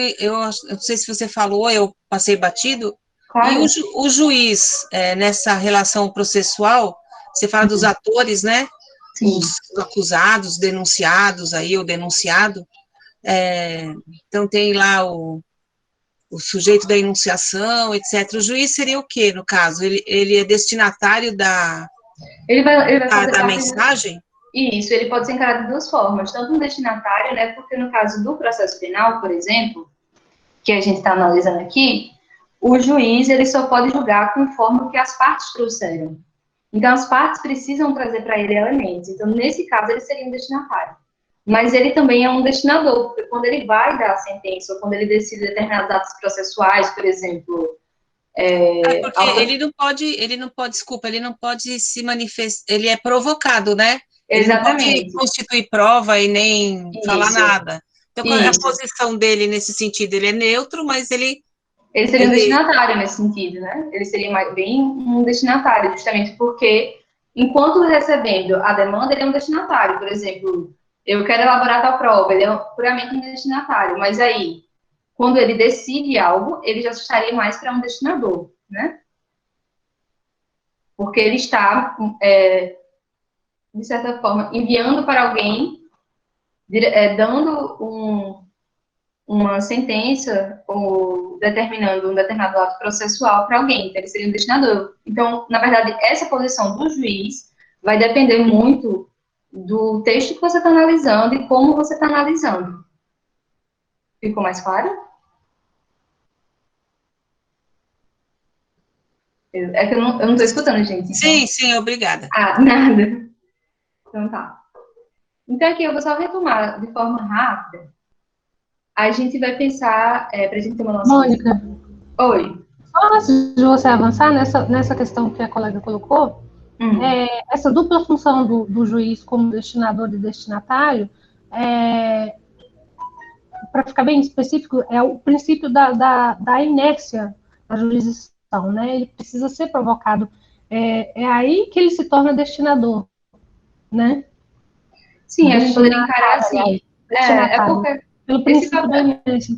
sei se você falou, eu passei batido. Claro. E o juiz, nessa relação processual, você fala dos atores, né? Sim. Os acusados, denunciados, aí, o denunciado. Então, tem lá o sujeito da enunciação, etc. O juiz seria o quê, no caso? Ele é destinatário da mensagem? Isso, ele pode ser encarado de duas formas. Tanto um destinatário, né? Porque no caso do processo penal, por exemplo, que a gente está analisando aqui, o juiz, ele só pode julgar conforme o que as partes trouxeram. Então, as partes precisam trazer para ele elementos. Então, nesse caso, ele seria um destinatário. Mas ele também é um destinador, porque quando ele vai dar a sentença, ou quando ele decide determinados atos processuais, por exemplo... porque ele não pode se manifestar, ele é provocado, né? Exatamente. Ele não pode constituir prova e nem falar nada. Então, qual é a posição dele nesse sentido? Ele é neutro, mas ele seria um destinatário nesse sentido, né? Ele seria bem um destinatário, justamente porque, enquanto recebendo a demanda, ele é um destinatário. Por exemplo, eu quero elaborar tal prova, ele é puramente um destinatário. Mas aí, quando ele decide algo, ele já estaria mais para um destinador, né? Porque ele está, de certa forma, enviando para alguém, dando uma sentença ou determinando um determinado ato processual para alguém, então ele seria um destinador. Então, na verdade, essa posição do juiz vai depender muito do texto que você está analisando e como você está analisando. Ficou mais claro? É que eu não estou escutando, gente. Então... Sim, obrigada. Nada. Então tá. Então aqui eu vou só retomar de forma rápida. A gente vai pensar, para a gente ter uma noção... Mônica. Oi. Só antes de você avançar nessa questão que a colega colocou, essa dupla função do juiz como destinador e destinatário, para ficar bem específico, é o princípio da inércia da jurisdição, né? Ele precisa ser provocado. É aí que ele se torna destinador, né? Sim, a gente poderia encarar assim. Porque pelo princípio da inércia.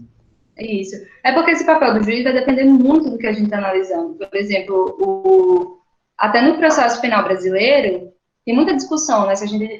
Isso. É porque esse papel do juiz vai depender muito do que a gente está analisando. Por exemplo, até no processo penal brasileiro, tem muita discussão, né? Se a gente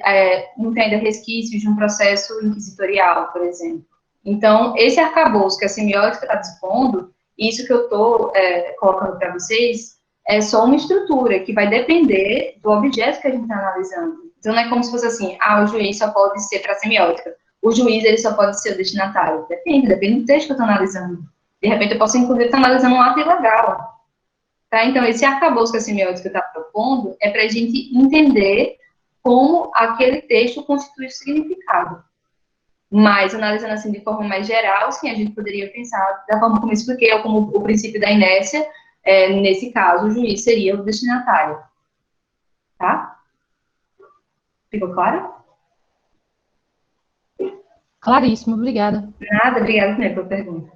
não tem ainda resquícios de um processo inquisitorial, por exemplo. Então, esse arcabouço que a semiótica está dispondo, isso que eu estou colocando para vocês, é só uma estrutura que vai depender do objeto que a gente está analisando. Então, não é como se fosse assim, o juiz só pode ser para a semiótica. O juiz, ele só pode ser o destinatário. Depende do texto que eu estou analisando. De repente, eu posso, inclusive, estar analisando um ato ilegal. Tá? Então, esse arcabouço que a semiótica está propondo é para a gente entender como aquele texto constitui o significado. Mas, analisando assim de forma mais geral, sim, a gente poderia pensar da forma como eu expliquei, ou como o princípio da inércia, nesse caso, o juiz seria o destinatário. Tá? Ficou claro? Claríssimo, obrigada. Nada, obrigada também pela pergunta.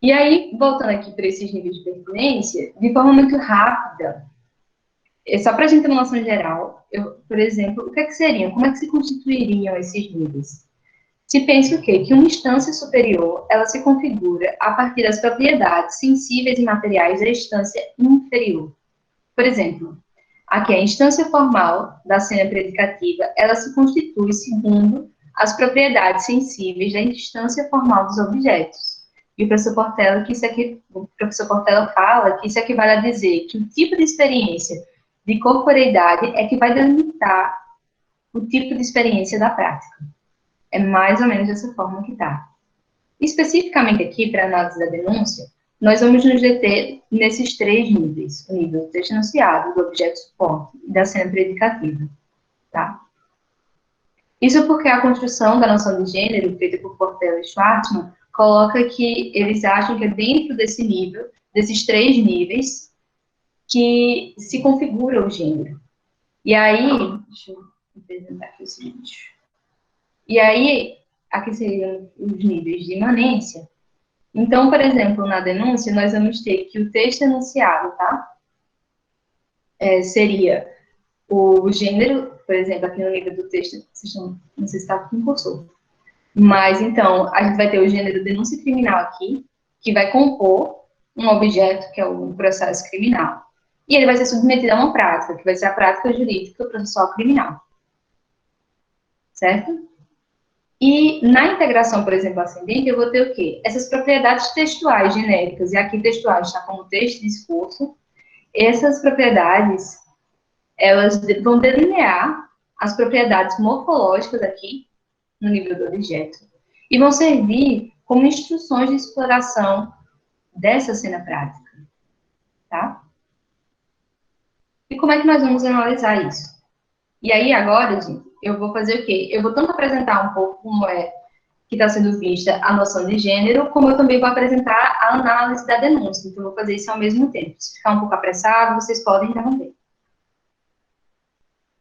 E aí, voltando aqui para esses níveis de pertinência, de forma muito rápida, só para a gente ter uma noção geral, por exemplo, o que é que seriam, como é que se constituiriam esses níveis? Se pensa o quê? Que uma instância superior, ela se configura a partir das propriedades sensíveis e materiais da instância inferior. Por exemplo, aqui a instância formal da cena predicativa, ela se constitui segundo as propriedades sensíveis da instância formal dos objetos. E o professor Portela fala que isso equivale a dizer que o tipo de experiência de corporeidade é que vai delimitar o tipo de experiência da prática. É mais ou menos dessa forma que está. Especificamente aqui, para a análise da denúncia, nós vamos nos deter nesses 3 níveis. O nível do texto enunciado, do objeto suporte e da cena predicativa. Tá? Isso porque a construção da noção de gênero, feita por Portela e Schwartzman, coloca que eles acham que é dentro desse nível, desses 3 níveis, que se configura o gênero. E aí, deixa eu apresentar aqui o seguinte. E aí, aqui seriam os níveis de imanência. Então, por exemplo, na denúncia, nós vamos ter que o texto enunciado, tá? Seria o gênero, por exemplo, aqui no nível do texto, não sei se está aqui em cursor. Mas, então, a gente vai ter o gênero denúncia criminal aqui, que vai compor um objeto, que é o processo criminal. E ele vai ser submetido a uma prática, que vai ser a prática jurídica processual criminal. Certo? E na integração, por exemplo, ascendente, eu vou ter o quê? Essas propriedades textuais genéricas, e aqui textuais está como texto e discurso. Essas propriedades, elas vão delinear as propriedades morfológicas aqui, no nível do objeto, e vão servir como instruções de exploração dessa cena prática, tá? E como é que nós vamos analisar isso? E aí, agora, gente, eu vou fazer o quê? Eu vou tanto apresentar um pouco como que está sendo vista a noção de gênero, como eu também vou apresentar a análise da denúncia. Então, eu vou fazer isso ao mesmo tempo. Se ficar um pouco apressado, vocês podem interromper.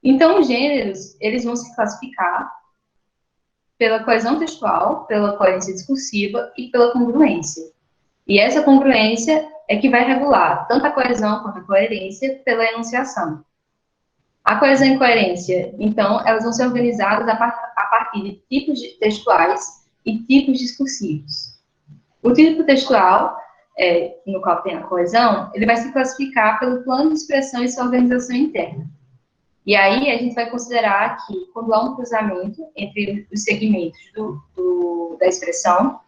Então, os gêneros, eles vão se classificar pela coesão textual, pela coerência discursiva e pela congruência. E essa congruência é que vai regular tanto a coesão quanto a coerência pela enunciação. A coesão e coerência, então, elas vão ser organizadas a partir de tipos textuais e tipos discursivos. O tipo textual, no qual tem a coesão, ele vai se classificar pelo plano de expressão e sua organização interna. E aí, a gente vai considerar que, quando há um cruzamento entre os segmentos da expressão,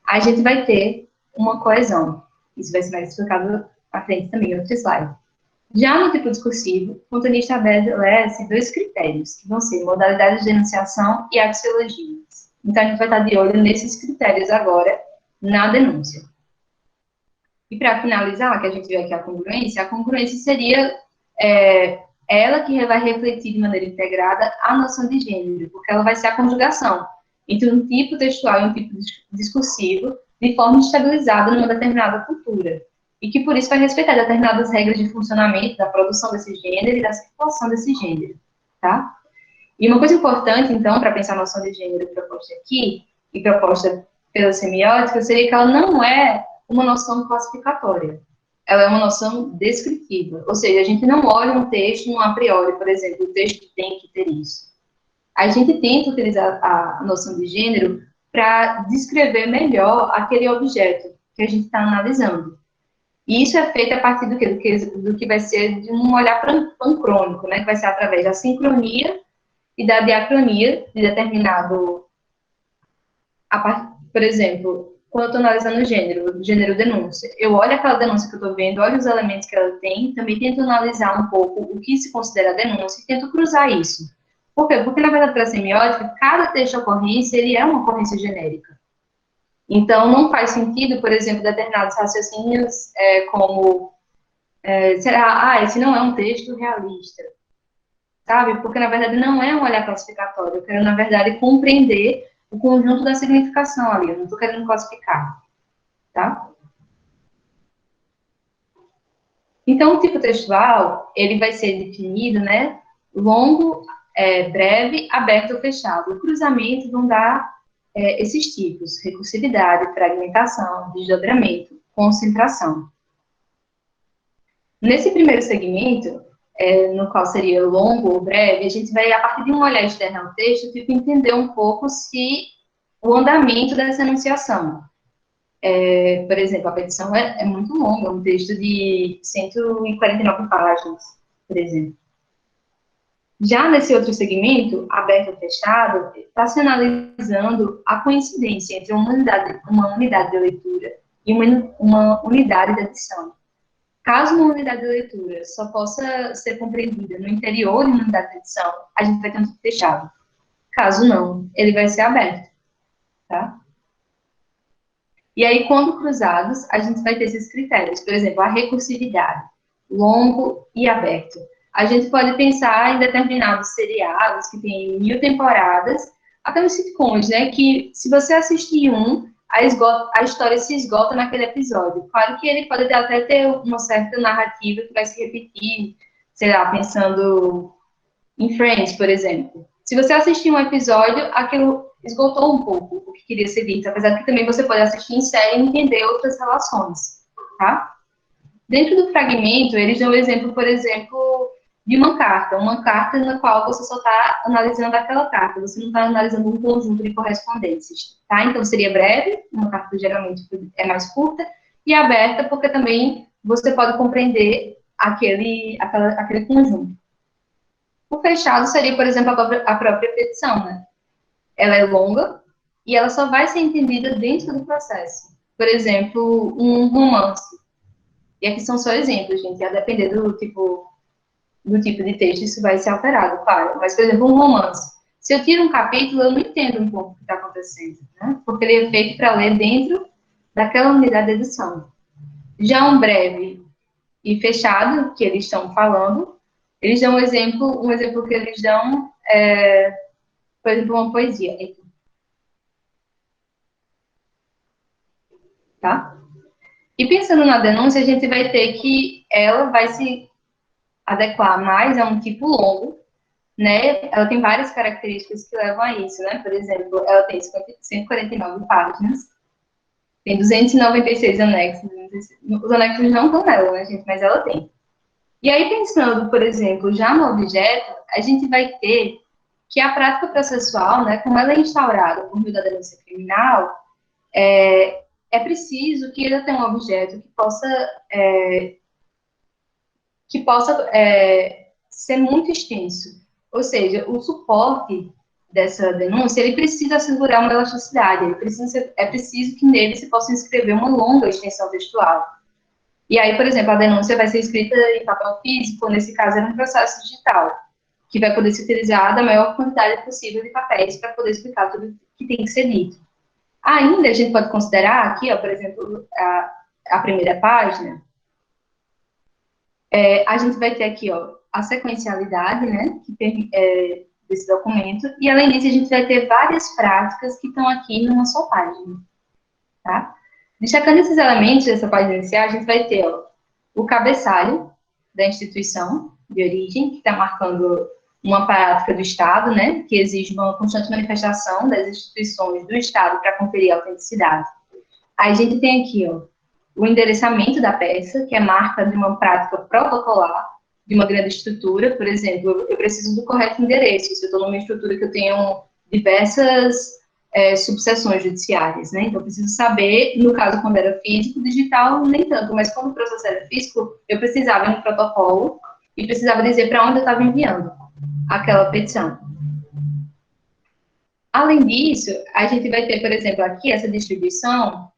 a gente vai ter uma coesão. Isso vai ser mais explicado à frente também, em outro slide. Já no tipo discursivo, o conteudista estabelece 2 critérios, que vão ser modalidades de enunciação e axiologias. Então, a gente vai estar de olho nesses critérios agora, na denúncia. E para finalizar, que a gente vê aqui a congruência seria ela que vai refletir de maneira integrada a noção de gênero, porque ela vai ser a conjugação entre um tipo textual e um tipo discursivo de forma estabilizada numa determinada cultura, e que por isso vai respeitar determinadas regras de funcionamento da produção desse gênero e da circulação desse gênero, tá? E uma coisa importante, então, para pensar a noção de gênero proposta aqui, e proposta pela semiótica, seria que ela não é uma noção classificatória, ela é uma noção descritiva, ou seja, a gente não olha um texto a priori, por exemplo, o texto tem que ter isso. A gente tenta utilizar a noção de gênero para descrever melhor aquele objeto que a gente está analisando. E isso é feito a partir do que vai ser de um olhar pancrônico, né, que vai ser através da sincronia e da diacronia de determinado... Por exemplo, quando eu estou analisando o gênero denúncia, eu olho aquela denúncia que eu estou vendo, olho os elementos que ela tem, também tento analisar um pouco o que se considera denúncia e tento cruzar isso. Por quê? Porque, na verdade, para a semiótica, cada texto ocorrência, ele é uma ocorrência genérica. Então, não faz sentido, por exemplo, determinados raciocínios como, esse não é um texto realista, sabe? Porque, na verdade, não é um olhar classificatório. Eu quero, na verdade, compreender o conjunto da significação ali. Eu não estou querendo classificar, tá? Então, o tipo textual, ele vai ser definido, né? Longo, breve, aberto ou fechado. O cruzamento vão dar esses tipos: recursividade, fragmentação, desdobramento, concentração. Nesse primeiro segmento, no qual seria longo ou breve, a gente vai, a partir de um olhar externo ao texto, entender um pouco se o andamento dessa enunciação. Por exemplo, a petição é muito longa, é um texto de 149 páginas, por exemplo. Já nesse outro segmento, aberto ou fechado, está se analisando a coincidência entre uma unidade de leitura e uma unidade de edição. Caso uma unidade de leitura só possa ser compreendida no interior de uma unidade de edição, a gente vai ter um tipo fechado. Caso não, ele vai ser aberto, tá? E aí, quando cruzados, a gente vai ter esses critérios. Por exemplo, a recursividade, longo e aberto. A gente pode pensar em determinados seriados que têm 1000 temporadas, até os sitcoms, né? Que se você assistir a história se esgota naquele episódio. Claro que ele pode até ter uma certa narrativa que vai se repetir, sei lá, pensando em Friends, por exemplo. Se você assistir um episódio, aquilo esgotou um pouco o que queria ser dito, apesar de que também você pode assistir em série e entender outras relações, tá? Dentro do fragmento, eles dão o exemplo, por exemplo, de uma carta na qual você só está analisando aquela carta, você não está analisando um conjunto de correspondências, tá? Então, seria breve, uma carta geralmente é mais curta, e aberta, porque também você pode compreender aquele conjunto. O fechado seria, por exemplo, a própria petição, né? Ela é longa e ela só vai ser entendida dentro do processo. Por exemplo, um romance. E aqui são só exemplos, gente, a depender do tipo de texto, isso vai ser alterado, claro. Mas, por exemplo, um romance. Se eu tiro um capítulo, eu não entendo um pouco o que está acontecendo, né? Porque ele é feito para ler dentro daquela unidade de edição. Já um breve e fechado, que eles estão falando, eles dão um exemplo que eles dão, por exemplo, uma poesia. Tá? E pensando na denúncia, a gente vai ter que ela vai se adequar mais a um tipo longo, né? Ela tem várias características que levam a isso, né? Por exemplo, ela tem 149 páginas, tem 296 anexos. Os anexos não estão nela, né, gente? Mas ela tem. E aí, pensando, por exemplo, já no objeto, a gente vai ter que a prática processual, né, como ela é instaurada por meio da denúncia criminal, é preciso que ela tenha um objeto que possa ser muito extenso. Ou seja, o suporte dessa denúncia, ele precisa assegurar uma elasticidade, é preciso que nele se possa inscrever uma longa extensão textual. E aí, por exemplo, a denúncia vai ser escrita em papel físico, nesse caso era um processo digital, que vai poder ser utilizado a maior quantidade possível de papéis para poder explicar tudo que tem que ser dito. Ainda a gente pode considerar aqui, ó, por exemplo, a primeira página, a gente vai ter aqui, ó, a sequencialidade, né, desse documento, e além disso a gente vai ter várias práticas que estão aqui numa só página, tá? Destacando esses elementos dessa página inicial, a gente vai ter o cabeçalho da instituição de origem, que está marcando uma prática do Estado, né, que exige uma constante manifestação das instituições do Estado para conferir autenticidade. Aí a gente tem aqui, o endereçamento da peça, que é marca de uma prática protocolar, de uma grande estrutura. Por exemplo, eu preciso do correto endereço, se eu estou numa estrutura que eu tenho diversas subseções judiciárias, né? Então, eu preciso saber, no caso, quando era físico, digital, nem tanto, mas quando o processo era físico, eu precisava ir no protocolo e precisava dizer para onde eu estava enviando aquela petição. Além disso, a gente vai ter, por exemplo, aqui, essa distribuição,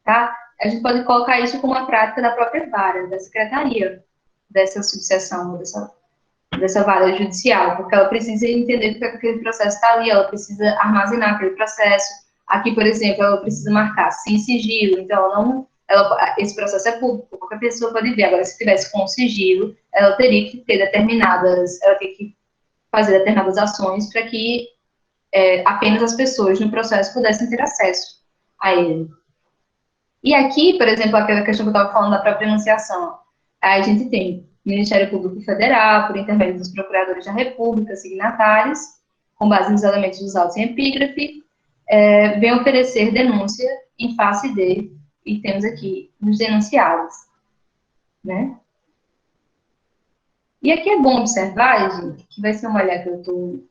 tá? A gente pode colocar isso como uma prática da própria vara, da secretaria, dessa subseção, dessa vara judicial, porque ela precisa entender que aquele processo está ali, ela precisa armazenar aquele processo. Aqui, por exemplo, ela precisa marcar sem sigilo, então esse processo é público, qualquer pessoa pode ver. Agora, se tivesse com sigilo, ela teria que ter ela teria que fazer determinadas ações para que apenas as pessoas no processo pudessem ter acesso a ele. E aqui, por exemplo, aquela questão que eu estava falando da própria enunciação, a gente tem o Ministério Público Federal, por intermédio dos procuradores da República, signatários, com base nos elementos dos autos em epígrafe, vem oferecer denúncia em face de, e temos aqui os denunciados, né? E aqui é bom observar, gente, que vai ser uma olhada que eu estou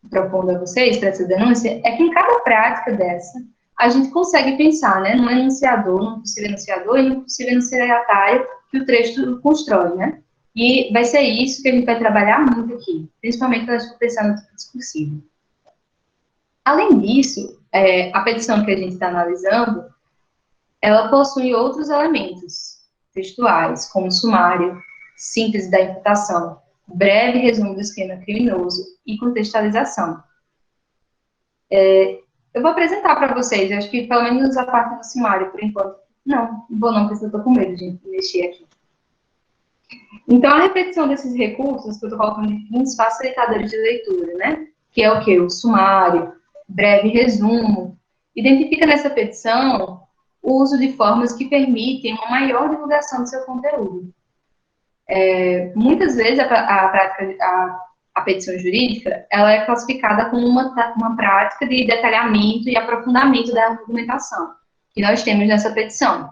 propondo a vocês para essa denúncia, é que em cada prática dessa, a gente consegue pensar, né, num enunciador, num possível enunciador e num possível enunciatário que o texto constrói, né? E vai ser isso que a gente vai trabalhar muito aqui, principalmente quando a gente for pensar no tipo discursivo. Além disso, a petição que a gente está analisando, ela possui outros elementos textuais, como sumário, síntese da imputação, breve resumo do esquema criminoso e contextualização. Eu vou apresentar para vocês, acho que pelo menos a parte do sumário, por enquanto. Não vou não, porque eu estou com medo de mexer aqui. Então, a repetição desses recursos, que eu estou colocando de fins facilitadores de leitura, né? Que é o quê? O sumário, breve resumo. Identifica nessa petição o uso de formas que permitem uma maior divulgação do seu conteúdo. Muitas vezes, a petição jurídica, ela é classificada como uma prática de detalhamento e aprofundamento da argumentação, que nós temos nessa petição.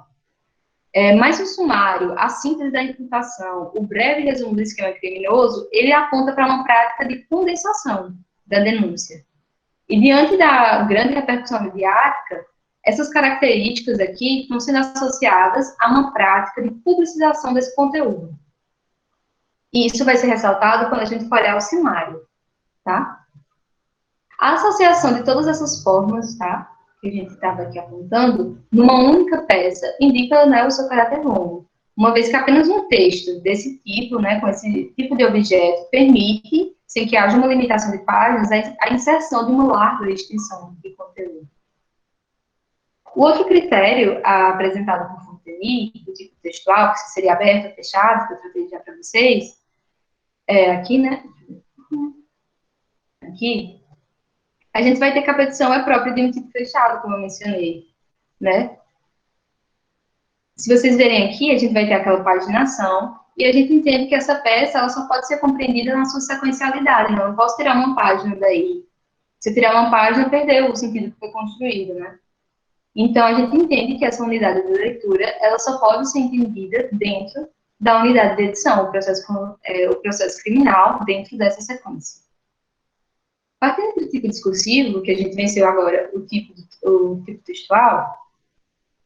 Mas o sumário, a síntese da imputação, o breve resumo do esquema criminoso, ele aponta para uma prática de condensação da denúncia. E diante da grande repercussão midiática, essas características aqui estão sendo associadas a uma prática de publicização desse conteúdo. E isso vai ser ressaltado quando a gente for olhar o sumário, tá? A associação de todas essas formas, tá, que a gente estava aqui apontando, numa única peça, indica, né, o seu caráter longo, uma vez que apenas um texto desse tipo, né, com esse tipo de objeto, permite, sem que haja uma limitação de páginas, a inserção de uma larga extensão de conteúdo. O outro critério apresentado por Fontenay, do tipo textual, que seria aberto ou fechado, que eu tratei já para vocês, aqui, né, aqui, a gente vai ter que a petição é própria de um tipo fechado, como eu mencionei, né? Se vocês verem aqui, a gente vai ter aquela paginação, e a gente entende que essa peça, ela só pode ser compreendida na sua sequencialidade, não? Eu posso tirar uma página daí. Se eu tirar uma página, perdeu o sentido que foi construído, né? Então, a gente entende que essa unidade de leitura, ela só pode ser entendida dentro da unidade de edição, o processo criminal, dentro dessa sequência. Partindo do tipo discursivo, que a gente venceu agora, o tipo textual,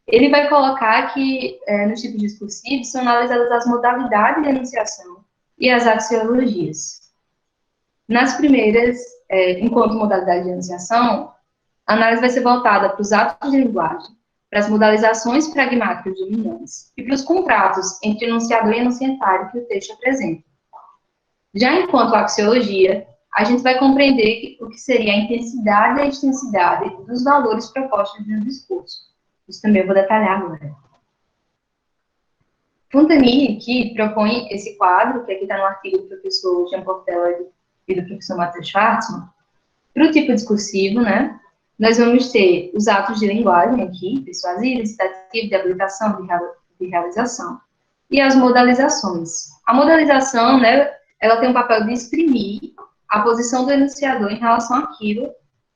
ele vai colocar que, nos tipos discursivos, são analisadas as modalidades de enunciação e as axiologias. Nas primeiras, enquanto modalidade de enunciação, a análise vai ser voltada para os atos de linguagem, para as modalizações pragmáticas dominantes e para os contratos entre enunciador e enunciatário que o texto apresenta. Já enquanto axiologia, a gente vai compreender o que seria a intensidade e a extensidade dos valores propostos no discurso. Isso também eu vou detalhar agora. Fontenay aqui propõe esse quadro, que aqui está no artigo do professor Jean Portela e do professor Matheus Schwartzman. Para o tipo discursivo, né, nós vamos ter os atos de linguagem aqui, persuasiva, citativa, negativo, de habilitação, de realização. E as modalizações. A modalização, né, ela tem o papel de exprimir a posição do enunciador em relação àquilo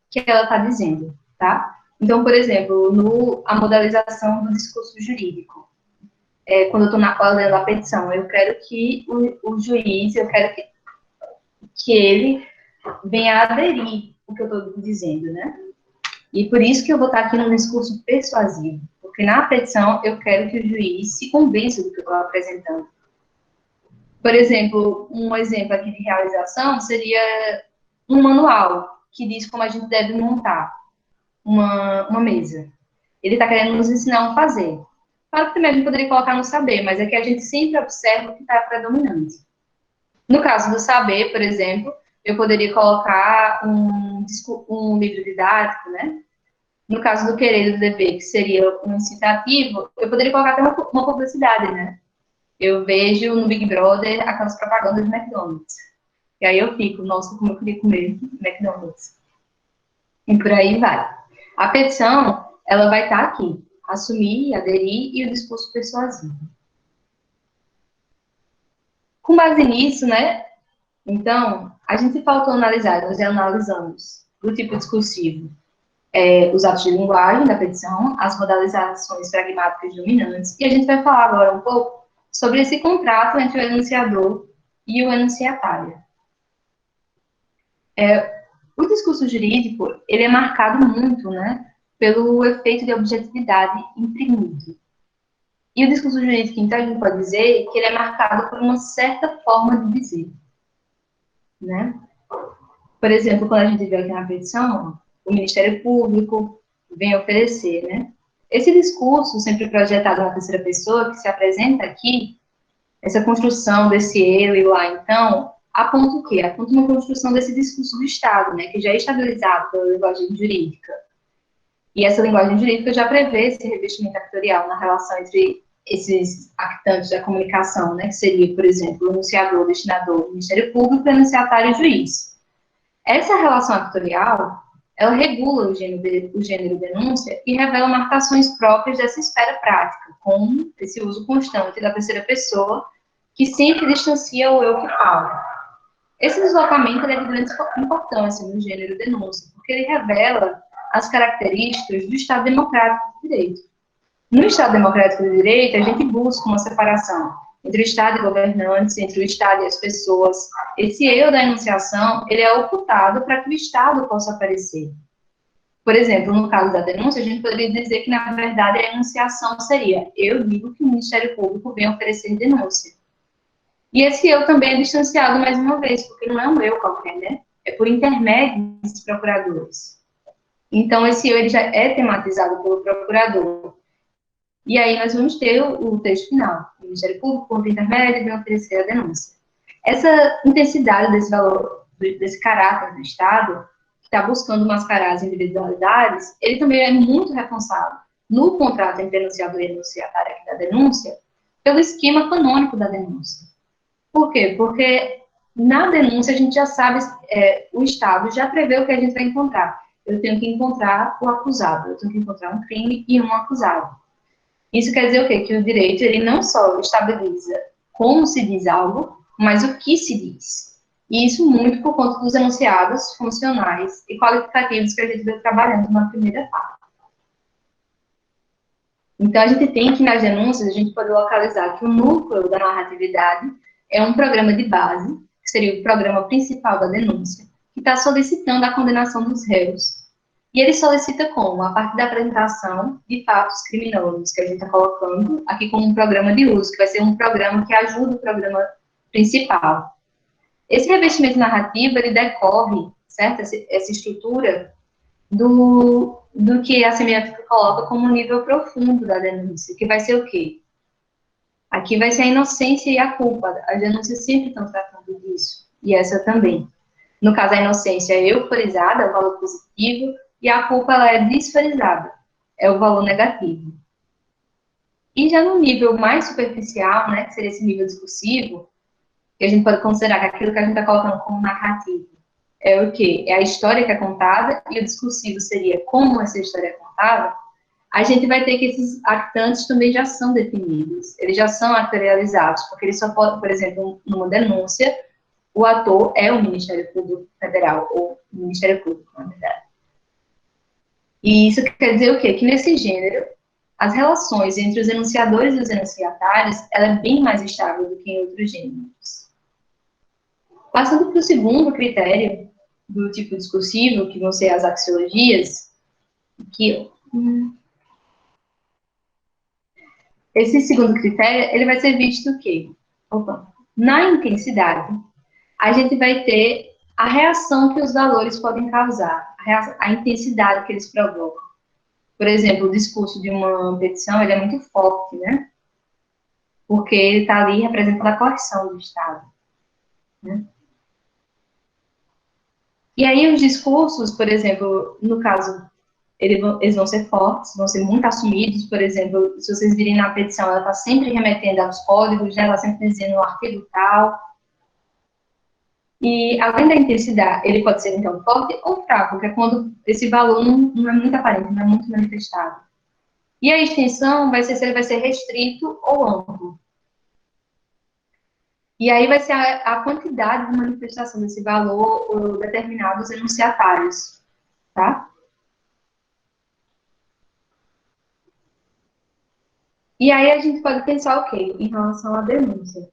que ela está dizendo, tá? Então, por exemplo, a modalização do discurso jurídico. Quando eu estou lendo a petição, eu quero que o juiz, eu quero que ele venha aderir o que eu estou dizendo, né? E por isso que eu vou estar aqui no discurso persuasivo, porque na petição eu quero que o juiz se convença do que eu estou apresentando. Por exemplo, um exemplo aqui de realização seria um manual que diz como a gente deve montar uma mesa. Ele está querendo nos ensinar a fazer. Claro que também a gente poderia colocar no saber, mas é que a gente sempre observa o que está predominante. No caso do saber, por exemplo, eu poderia colocar um livro didático, né? No caso do querer e do dever, que seria um incitativo, eu poderia colocar até uma publicidade, né? Eu vejo no Big Brother aquelas propagandas de McDonald's. E aí eu fico, nossa, como eu queria comer McDonald's. E por aí vai. A petição, ela vai estar aqui. Assumir, aderir e o discurso persuasivo. Com base nisso, né? Então, a gente faltou analisar, nós analisamos do tipo discursivo, os atos de linguagem da petição, as modalizações pragmáticas dominantes, e a gente vai falar agora um pouco sobre esse contrato entre o enunciador e o enunciatário. O discurso jurídico, ele é marcado muito, né, pelo efeito de objetividade imprimido. E o discurso jurídico, então, a gente pode dizer que ele é marcado por uma certa forma de dizer, né? Por exemplo, quando a gente vê aqui na petição, o Ministério Público vem oferecer, né? Esse discurso, sempre projetado na terceira pessoa, que se apresenta aqui, essa construção desse eu e lá, então, aponta o quê? Aponta uma construção desse discurso do Estado, né? Que já é estabilizado pela linguagem jurídica. E essa linguagem jurídica já prevê esse revestimento actorial na relação entre esses actantes da comunicação, né? Que seria, por exemplo, o enunciador, o destinador, o Ministério Público, o enunciatário e o juiz. Essa relação actorial, ela regula o gênero denúncia e revela marcações próprias dessa esfera prática, como esse uso constante da terceira pessoa, que sempre distancia o eu que fala. Esse deslocamento é de grande importância no gênero denúncia, porque ele revela as características do Estado Democrático de Direito. No Estado Democrático de Direito, a gente busca uma separação entre o Estado e governantes, entre o Estado e as pessoas. Esse eu da enunciação, ele é ocultado para que o Estado possa aparecer. Por exemplo, no caso da denúncia, a gente poderia dizer que, na verdade, a enunciação seria: eu digo que o Ministério Público vem oferecer denúncia. E esse eu também é distanciado, mais uma vez, porque não é um eu qualquer, né? É por intermédio dos procuradores. Então, esse eu ele já é tematizado pelo procurador. E aí nós vamos ter o texto final. O Ministério Público, por intermédio, vem oferecer a denúncia. Essa intensidade desse valor, desse caráter do Estado, que está buscando mascarar as individualidades, ele também é muito responsável no contrato entre enunciador e enunciatário aqui da denúncia, pelo esquema canônico da denúncia. Por quê? Porque na denúncia a gente já sabe, o Estado já prevê o que a gente vai encontrar. Eu tenho que encontrar o acusado, eu tenho que encontrar um crime e um acusado. Isso quer dizer o quê? Que o direito, ele não só estabiliza como se diz algo, mas o que se diz. E isso muito por conta dos enunciados funcionais e qualificativos que a gente veio trabalhando na primeira parte. Então, a gente tem que, nas denúncias, a gente pode localizar que o núcleo da narratividade é um programa de base, que seria o programa principal da denúncia, que está solicitando a condenação dos réus. E ele solicita como? A partir da apresentação de fatos criminosos, que a gente está colocando aqui como um programa de uso, que vai ser um programa que ajuda o programa principal. Esse revestimento narrativo, ele decorre, certo? Essa estrutura do que a semiótica coloca como um nível profundo da denúncia, que vai ser o quê? Aqui vai ser a inocência e a culpa. As denúncias sempre estão tratando disso, e essa também. No caso, a inocência é euforizada, é o valor positivo, e a culpa ela é disforizada, é o valor negativo. E já no nível mais superficial, né, que seria esse nível discursivo, que a gente pode considerar que aquilo que a gente está colocando como narrativo é o quê? É a história que é contada, e o discursivo seria como essa história é contada. a gente vai ter que esses actantes também já são definidos, eles já são actuarializados, porque eles só podem, por exemplo, numa denúncia, o ator é o Ministério Público Federal, ou o Ministério Público, na verdade. E isso quer dizer o quê? Que nesse gênero, as relações entre os enunciadores e os enunciatários, ela é bem mais estável do que em outros gêneros. Passando para o segundo critério do tipo discursivo, que vão ser as axiologias, que esse segundo critério, ele vai ser visto o quê? Na intensidade, a gente vai ter a reação que os valores podem causar, a intensidade que eles provocam. Por exemplo, o discurso de uma petição, ele é muito forte, né? Porque ele está ali representando a coerção do Estado, né? E aí os discursos, por exemplo, no caso, eles vão ser fortes, vão ser muito assumidos. Por exemplo, se vocês virem na petição, ela está sempre remetendo aos códigos, né? Ela sempre dizendo o artigo tal. E, além da intensidade, ele pode ser, então, forte ou fraco, que é quando esse valor não é muito aparente, não é muito manifestado. E a extensão vai ser se ele vai ser restrito ou amplo. E aí vai ser a quantidade de manifestação desse valor ou determinados enunciatários, tá? E aí a gente pode pensar o quê? Em relação à denúncia.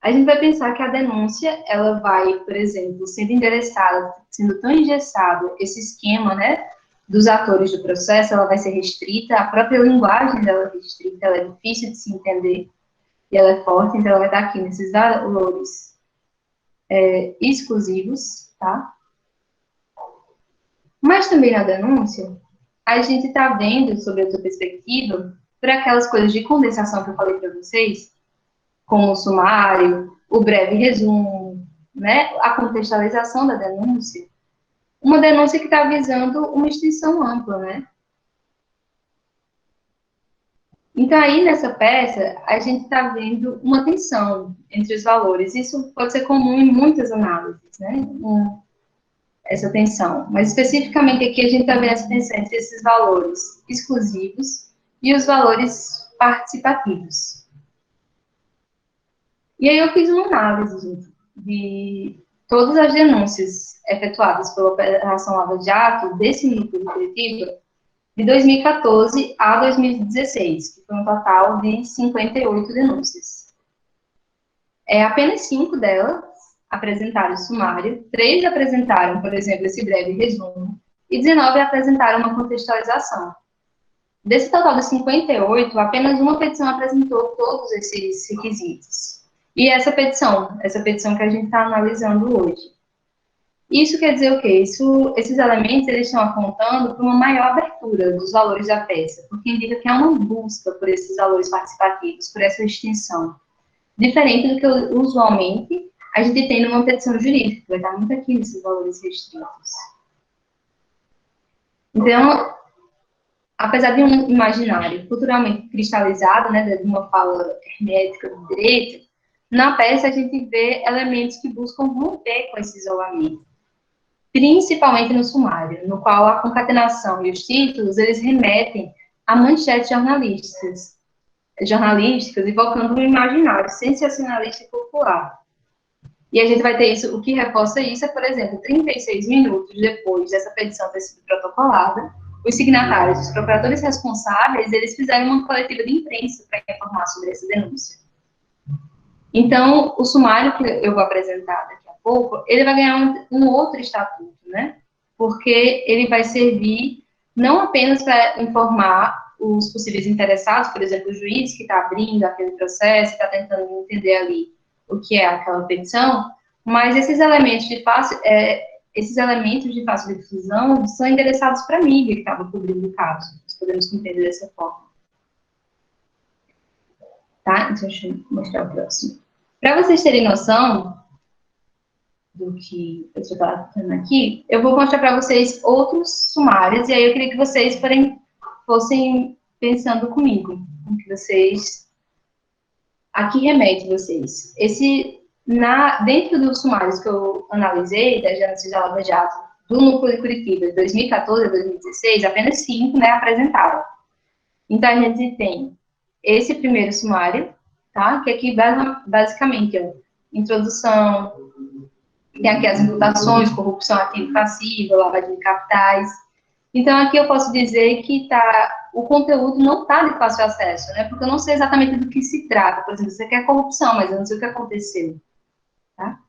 A gente vai pensar que a denúncia, ela vai, por exemplo, sendo endereçada, sendo tão engessado esse esquema, né, dos atores do processo, ela vai ser restrita, a própria linguagem dela é restrita, ela é difícil de se entender, e ela é forte, então ela vai estar aqui nesses valores exclusivos, tá? Mas também na denúncia, a gente está vendo, sob outra perspectiva, por aquelas coisas de condensação que eu falei para vocês, como o sumário, o breve resumo, né, a contextualização da denúncia, uma denúncia que está visando uma extensão ampla, né? Então, aí, nessa peça, a gente está vendo uma tensão entre os valores. Isso pode ser comum em muitas análises, né? Essa tensão. Mas, especificamente aqui, a gente está vendo essa tensão entre esses valores exclusivos e os valores participativos. E aí eu fiz uma análise, gente, de todas as denúncias efetuadas pela Operação Lava Jato, desse núcleo de Curitiba, de 2014 a 2016, que foi um total de 58 denúncias. Apenas 5 delas apresentaram sumário, 3 apresentaram, por exemplo, esse breve resumo, e 19 apresentaram uma contextualização. Desse total de 58, apenas uma petição apresentou todos esses requisitos. E essa petição que a gente está analisando hoje. Isso quer dizer o quê? Esses elementos, eles estão apontando para uma maior abertura dos valores da peça, porque indica que há uma busca por esses valores participativos, por essa extensão. Diferente do que, usualmente, a gente tem numa petição jurídica, que vai estar muito aqui nesses valores restritos. Então, apesar de um imaginário culturalmente cristalizado, né, de uma fala hermética do direito, na peça a gente vê elementos que buscam romper com esse isolamento, principalmente no sumário, no qual a concatenação e os títulos, eles remetem a manchetes jornalísticas, evocando um imaginário sensacionalista e popular. E a gente vai ter isso, o que reforça isso é, por exemplo, 36 minutos depois dessa petição ter sido protocolada, os signatários, os procuradores responsáveis, eles fizeram uma coletiva de imprensa para informar sobre essa denúncia. Então, o sumário que eu vou apresentar daqui a pouco, ele vai ganhar um outro estatuto, né? Porque ele vai servir não apenas para informar os possíveis interessados, por exemplo, o juiz que está abrindo aquele processo, está tentando entender ali o que é aquela petição, mas esses elementos de fácil difusão são endereçados para a mídia que estava cobrindo o caso. Nós podemos compreender dessa forma. Tá? Então, deixa eu mostrar o próximo. Para vocês terem noção do que eu estou falando aqui, eu vou mostrar para vocês outros sumários, e aí eu queria que vocês fossem pensando comigo, que vocês... Aqui remete vocês. Dentro dos sumários que eu analisei, da Denúncias da Lava Jato, do Núcleo de Curitiba, de 2014 a 2016, apenas 5, né, apresentaram. Então, a gente tem esse primeiro sumário, tá? Que aqui, basicamente, ó, introdução, tem aqui as imputações, corrupção ativa e passiva, lavagem de capitais. Então, aqui eu posso dizer que o conteúdo não está de fácil acesso, né? Porque eu não sei exatamente do que se trata. Por exemplo, você quer corrupção, mas eu não sei o que aconteceu, tá?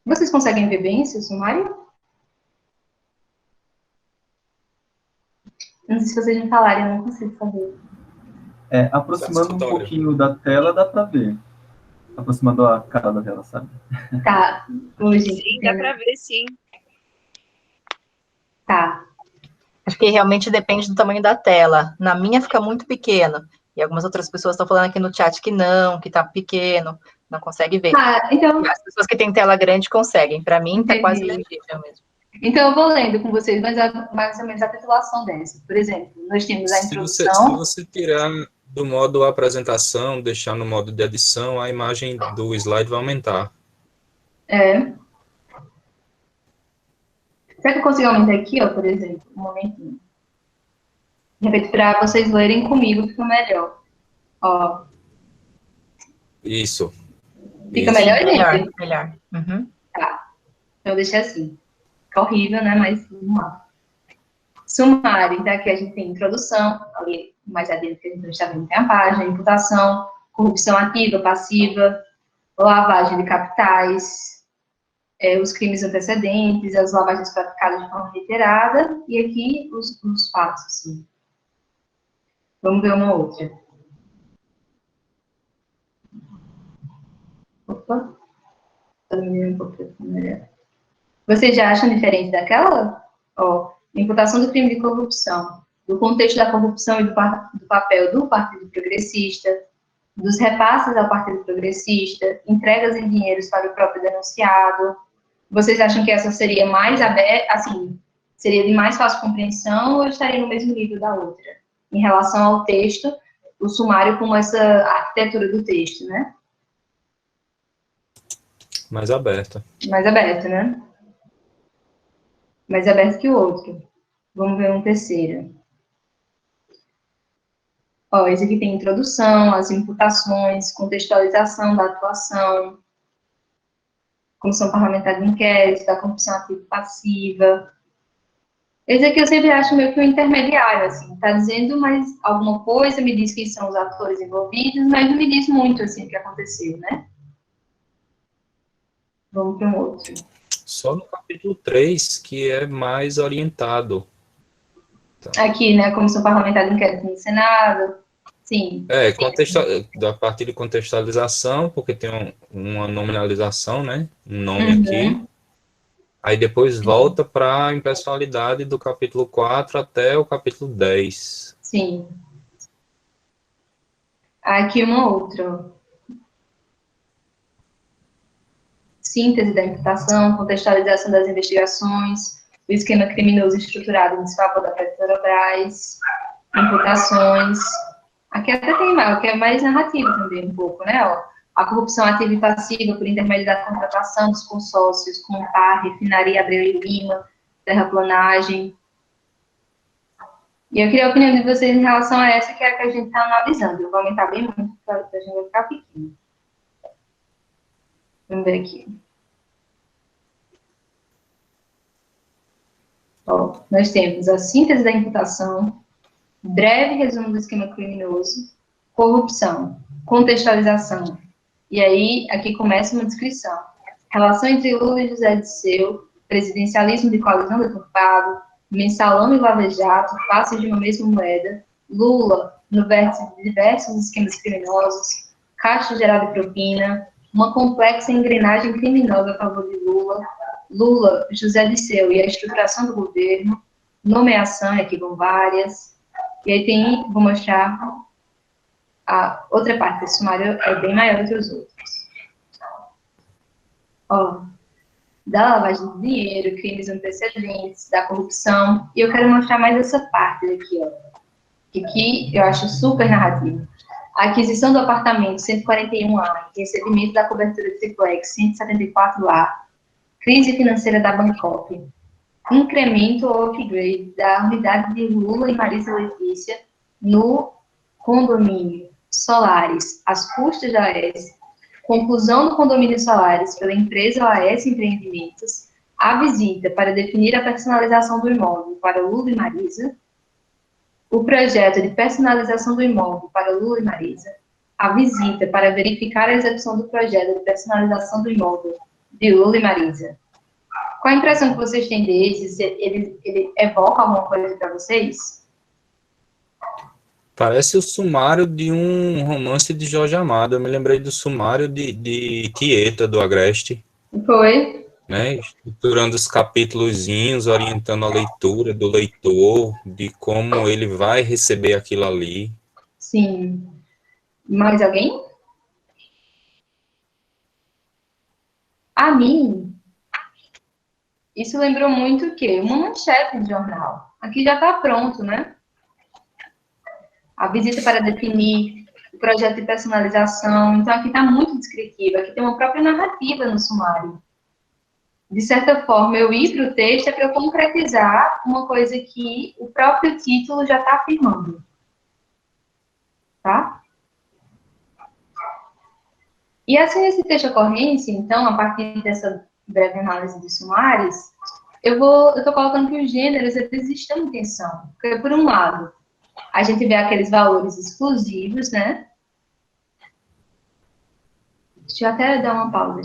Vocês conseguem ver bem esse sumário? Não sei se vocês me falarem, eu não consigo saber. Aproximando um pouquinho da tela, dá para ver. Aproximando a cara da tela, sabe? Tá. Sim, dá para ver, sim. Tá. Acho que realmente depende do tamanho da tela. Na minha fica muito pequeno. E algumas outras pessoas estão falando aqui no chat que não, que tá pequeno, não consegue ver. Então... As pessoas que têm tela grande conseguem. Para mim, tá quase legível mesmo. Então, eu vou lendo com vocês mais ou menos a titulação dessa. Por exemplo, nós temos a introdução... Se você tirar do modo apresentação, deixar no modo de edição, a imagem do slide vai aumentar. Será que eu consigo aumentar aqui, ó, por exemplo? Um momentinho. De repente, para vocês lerem comigo, fica melhor. Ó. Isso. Fica melhor, gente? Melhor. Uhum. Tá. Então, deixa assim. Fica horrível, né? Mas vamos lá. Sumário. Então, aqui a gente tem introdução. Ali, mais adiante que a gente está vendo, tem a página. Imputação, corrupção ativa, passiva, lavagem de capitais, os crimes antecedentes, as lavagens praticadas de forma reiterada, e aqui os fatos, assim. Vamos ver uma outra. Opa. Um pouco melhor. Vocês já acham diferente daquela? Ó, imputação do crime de corrupção, do contexto da corrupção e do papel do Partido Progressista, dos repasses ao Partido Progressista, entregas em dinheiros para o próprio denunciado. Vocês acham que essa seria mais aberta, assim, seria de mais fácil compreensão ou estaria no mesmo nível da outra? Em relação ao texto, o sumário como essa arquitetura do texto, né? Mais aberta. Mais aberta, né? Mais aberto que o outro. Vamos ver um terceiro. Ó, esse aqui tem introdução, as imputações, contextualização da atuação, comissão parlamentar de inquérito, da corrupção ativa e passiva. Esse aqui eu sempre acho meio que um intermediário, assim, tá dizendo mais alguma coisa, me diz quem são os atores envolvidos, mas não me diz muito, assim, o que aconteceu, né? Vamos para um outro. Só no capítulo 3, que é mais orientado. Tá. Aqui, né, a comissão parlamentar de inquérito no Senado, sim. Da parte de contextualização, porque tem uma nominalização, né, um nome aqui. Aí depois volta para a impessoalidade do capítulo 4 até o capítulo 10. Sim. Aqui uma outra. Síntese da imputação, contextualização das investigações, o esquema criminoso estruturado em desfavor da Petrobras, imputações. Aqui até tem mais, que é mais narrativa também um pouco, né? Ó, a corrupção ativa e passiva por intermédio da contratação dos consórcios, Compar, Refinaria Abreu e Lima, terraplanagem. E eu queria a opinião de vocês em relação a essa, que é a que a gente está analisando. Eu vou aumentar bem muito, para a gente vai ficar pequeno. Vamos ver aqui. Ó, nós temos a síntese da imputação, breve resumo do esquema criminoso, corrupção, contextualização. E aí, aqui começa uma descrição. Relação entre Lula e José Dirceu, presidencialismo de coalizão deturpado, mensalão e lava-jato, faces de uma mesma moeda, Lula no vértice de diversos esquemas criminosos, caixa geral de propina, uma complexa engrenagem criminosa a favor de Lula, José Dirceu e a estruturação do governo, nomeação, aqui vão várias, e aí tem, vou mostrar a outra parte desse sumário, é bem maior do que os outros. Ó, da lavagem de dinheiro, crimes antecedentes, da corrupção, e eu quero mostrar mais essa parte daqui, ó, que aqui eu acho super narrativa. A aquisição do apartamento 141A, recebimento da cobertura de triplex 174A, crise financeira da Bangkok. incremento ou upgrade da unidade de Lula e Marisa Letícia no condomínio Solares, às custas da AES, conclusão do condomínio Solares pela empresa AES Empreendimentos, a visita para definir a personalização do imóvel para Lula e Marisa, o projeto de personalização do imóvel para Lula e Marisa, a visita para verificar a execução do projeto de personalização do imóvel de Lula e Marisa. Qual a impressão que vocês têm desses? Ele evoca alguma coisa para vocês? Parece o sumário de um romance de Jorge Amado. Eu me lembrei do sumário de Tieta, do Agreste. Foi. Né? Estruturando os capítulozinhos, orientando a leitura do leitor, de como ele vai receber aquilo ali. Sim. Mais alguém? A mim, isso lembrou muito o quê? Uma manchete de jornal. Aqui já está pronto, né? A visita para definir o projeto de personalização. Então, aqui está muito descritivo. Aqui tem uma própria narrativa no sumário. De certa forma, eu ir para o texto é para eu concretizar uma coisa que o próprio título já está afirmando. Tá? E assim, esse texto ocorrência, então, a partir dessa breve análise de sumários, eu estou colocando que os gêneros, eles estão em tensão. Porque, por um lado, a gente vê aqueles valores exclusivos, né? Deixa eu até dar uma pausa.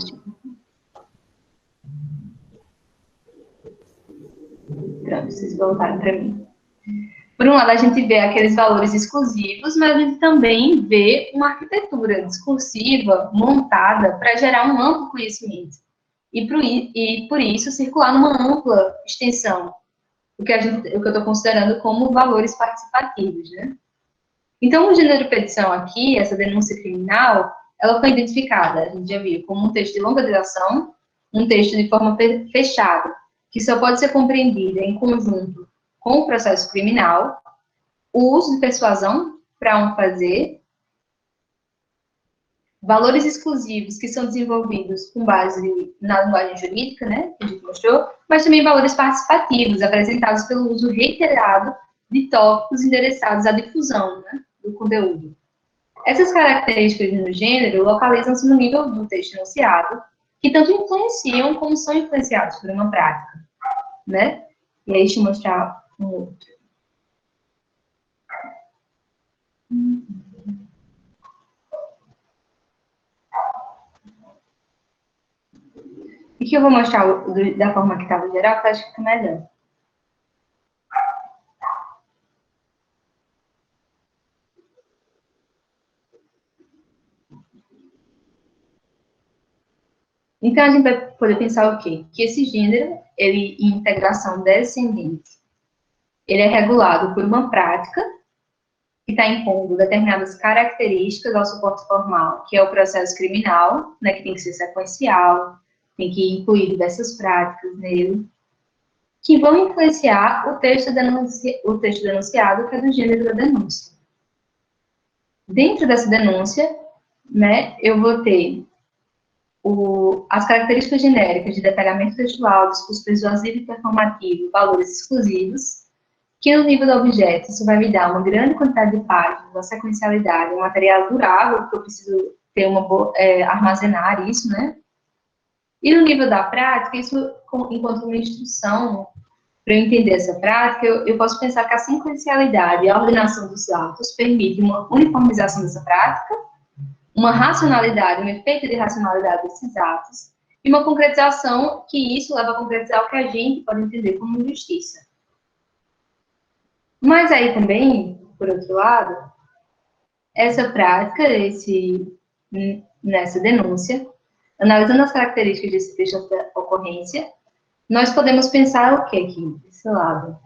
Pronto, vocês voltaram para mim. Por um lado, a gente vê aqueles valores exclusivos, mas a gente também vê uma arquitetura discursiva montada para gerar um amplo conhecimento. E por isso, circular numa ampla extensão. O que eu estou considerando como valores participativos, né? Então, o gênero petição aqui, essa denúncia criminal, ela foi identificada, a gente já viu, como um texto de longa duração, um texto de forma fechada, que só pode ser compreendida em conjunto com o processo criminal, o uso de persuasão para um fazer, valores exclusivos que são desenvolvidos com base na linguagem jurídica, né, que a gente mostrou, mas também valores participativos, apresentados pelo uso reiterado de tópicos endereçados à difusão, né, do conteúdo. Essas características no gênero localizam-se no nível do texto enunciado, que tanto influenciam como são influenciados por uma prática, né? E aí, deixa eu mostrar um outro. E que eu vou mostrar da forma que estava geral, porque eu acho que fica melhor. Então, a gente vai poder pensar o quê? Que esse gênero, ele, em integração descendente, ele é regulado por uma prática que está impondo determinadas características ao suporte formal, que é o processo criminal, né, que tem que ser sequencial, tem que incluir diversas práticas nele, que vão influenciar o texto denunciado, que é do gênero da denúncia. Dentro dessa denúncia, né, eu vou ter as características genéricas de detalhamento textual, discurso persuasivo e performativo, valores exclusivos, que no nível do objeto, isso vai me dar uma grande quantidade de páginas, uma sequencialidade, um material durável, porque eu preciso ter armazenar isso, né? E no nível da prática, isso, enquanto uma instrução, para eu entender essa prática, eu posso pensar que a sequencialidade e a ordenação dos atos permite uma uniformização dessa prática, uma racionalidade, um efeito de racionalidade desses atos, e uma concretização que isso leva a concretizar o que a gente pode entender como justiça. Mas aí também, por outro lado, essa prática, nessa denúncia, analisando as características desse texto de ocorrência, nós podemos pensar o que aqui, desse lado?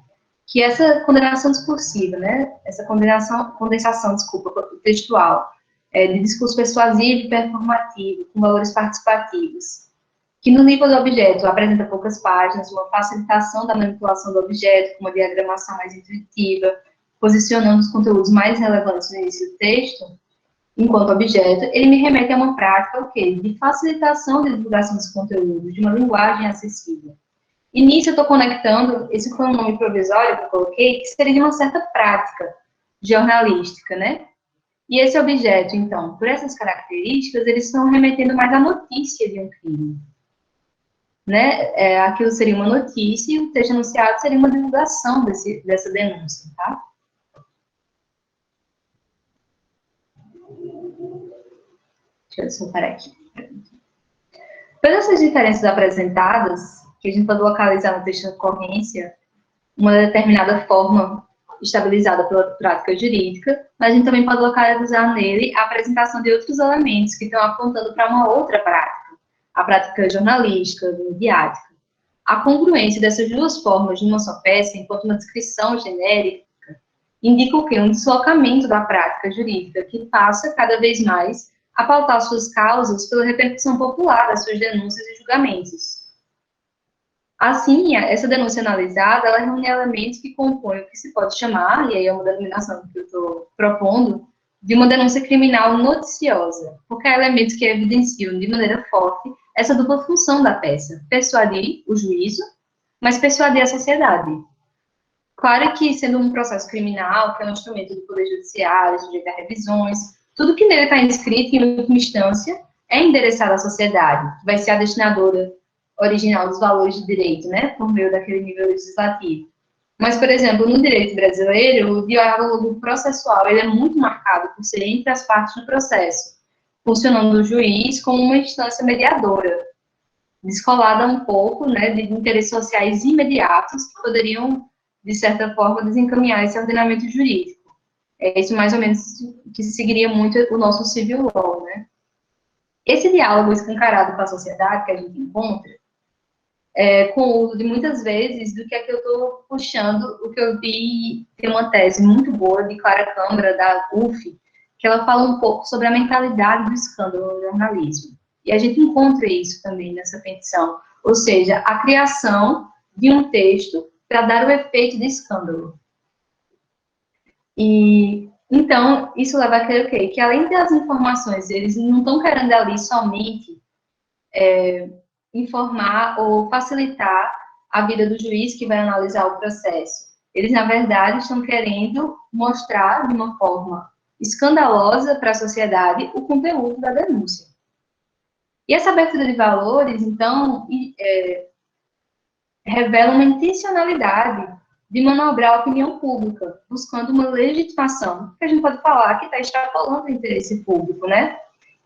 Que essa condenação discursiva, né, essa condensação textual, de discurso persuasivo e performativo, com valores participativos, que no nível do objeto apresenta poucas páginas, uma facilitação da manipulação do objeto, com uma diagramação mais intuitiva, posicionando os conteúdos mais relevantes no início do texto, enquanto objeto, ele me remete a uma prática, o quê? De facilitação da divulgação dos conteúdos, de uma linguagem acessível. E nisso eu estou conectando, esse foi um nome provisório que eu coloquei, que seria de uma certa prática jornalística, né? E esse objeto, então, por essas características, eles estão remetendo mais à notícia de um crime. Né? Aquilo seria uma notícia e o texto anunciado seria uma divulgação dessa denúncia, tá? Deixa eu soltar aqui. Pelas essas diferenças apresentadas, que a gente pode localizar no texto de ocorrência uma determinada forma estabilizada pela prática jurídica, mas a gente também pode localizar nele a apresentação de outros elementos que estão apontando para uma outra prática, a prática jornalística, midiática. A congruência dessas duas formas de uma só peça, enquanto uma descrição genérica, indica o quê? Um deslocamento da prática jurídica que passa cada vez mais a pautar suas causas pela repercussão popular das suas denúncias e julgamentos. Assim, essa denúncia analisada, ela reúne elementos que compõem o que se pode chamar, e aí é uma denominação que eu estou propondo, de uma denúncia criminal noticiosa, porque há elementos que evidenciam de maneira forte essa dupla função da peça, persuadir o juízo, mas persuadir a sociedade. Claro que, sendo um processo criminal, que é um instrumento do Poder Judiciário, sujeito a revisões, tudo que nele está inscrito, em última instância, é endereçado à sociedade, que vai ser a destinadora original dos valores de direito, né, por meio daquele nível legislativo. Mas, por exemplo, no direito brasileiro, o diálogo processual ele é muito marcado por ser entre as partes do processo, funcionando o juiz como uma instância mediadora, descolada um pouco, né, de interesses sociais imediatos que poderiam, de certa forma, desencaminhar esse ordenamento jurídico. É isso mais ou menos que seguiria muito o nosso civil law, né? Esse diálogo escancarado com a sociedade que a gente encontra, com o uso de muitas vezes do que é que eu estou puxando, o que eu vi, tem uma tese muito boa de Clara Câmara, da UF, que ela fala um pouco sobre a mentalidade do escândalo no jornalismo. E a gente encontra isso também nessa petição, ou seja, a criação de um texto para dar o efeito de escândalo. E, então, isso leva a crer o quê? Que além das informações, eles não estão querendo ali somente informar ou facilitar a vida do juiz que vai analisar o processo. Eles, na verdade, estão querendo mostrar de uma forma escandalosa para a sociedade o conteúdo da denúncia. E essa abertura de valores, então, revela uma intencionalidade de manobrar a opinião pública, buscando uma legitimação, que a gente pode falar que está extrapolando o interesse público, né?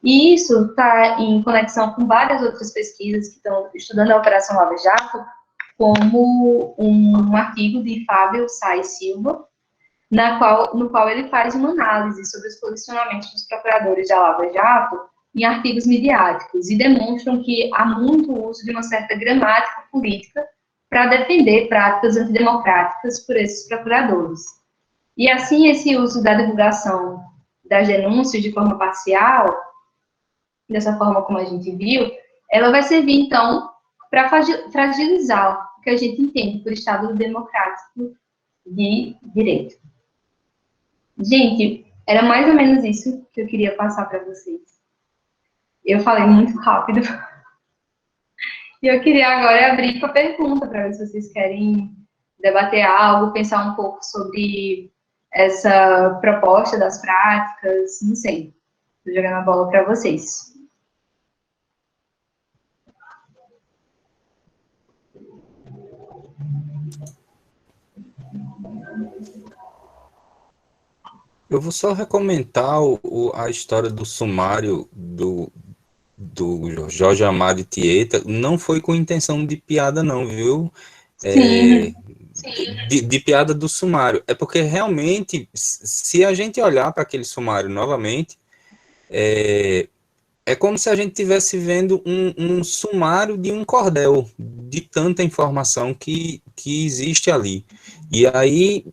E isso está em conexão com várias outras pesquisas que estão estudando a Operação Lava Jato, como um artigo de Fábio Sais Silva, no qual ele faz uma análise sobre os posicionamentos dos procuradores da Lava Jato em artigos midiáticos, e demonstram que há muito uso de uma certa gramática política para defender práticas antidemocráticas por esses procuradores. E assim, esse uso da divulgação das denúncias de forma parcial, dessa forma como a gente viu, ela vai servir, então, para fragilizar o que a gente entende por Estado democrático de direito. Gente, era mais ou menos isso que eu queria passar para vocês. Eu falei muito rápido. E eu queria agora abrir para pergunta, para ver se vocês querem debater algo, pensar um pouco sobre essa proposta das práticas, não sei. Estou jogando a bola para vocês. Eu vou só recomendar a história do sumário do Jorge Amado e Tieta. Não foi com intenção de piada, não, viu? Sim. De piada do sumário. É porque realmente, se a gente olhar para aquele sumário novamente, é como se a gente estivesse vendo um sumário de um cordel, de tanta informação que existe ali. E aí,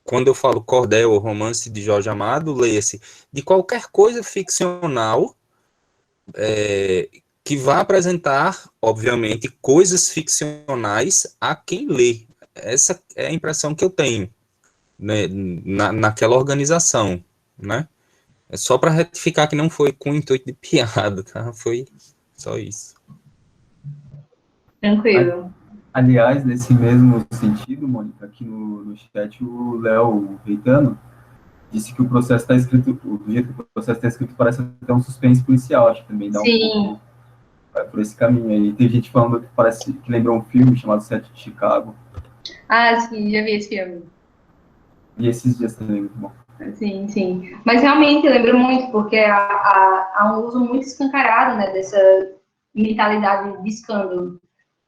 quando eu falo cordel ou romance de Jorge Amado, leia-se de qualquer coisa ficcional que vai apresentar, obviamente, coisas ficcionais a quem lê. Essa é a impressão que eu tenho, né, naquela organização, né? É só para retificar que não foi com intuito de piada, tá? Foi só isso. Tranquilo. Aliás, nesse mesmo sentido, Mônica, aqui no chat, o Léo Reitano disse que o processo está escrito, do jeito que o processo está escrito, parece até um suspense policial, acho que também dá um pouco, vai por esse caminho aí. Tem gente falando que parece que lembrou um filme chamado Sete de Chicago. Ah, sim, já vi esse filme. E esses dias também, muito bom. Sim, sim. Mas realmente, eu lembro muito, porque há um uso muito escancarado, né, dessa mentalidade de escândalo.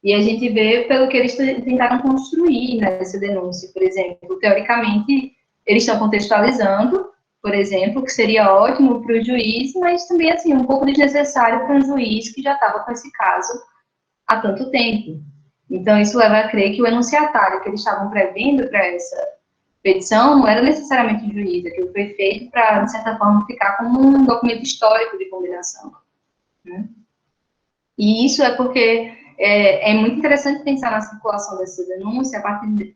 E a gente vê pelo que eles tentaram construir nessa denúncia, por exemplo. Teoricamente, eles estão contextualizando, por exemplo, que seria ótimo para o juiz, mas também, assim, um pouco desnecessário para um juiz que já estava com esse caso há tanto tempo. Então, isso leva a crer que o enunciatário que eles estavam prevendo para essa petição não era necessariamente o juiz, aquilo foi feito para, de certa forma, ficar como um documento histórico de combinação, né? E isso é porque é muito interessante pensar na circulação dessa denúncia a partir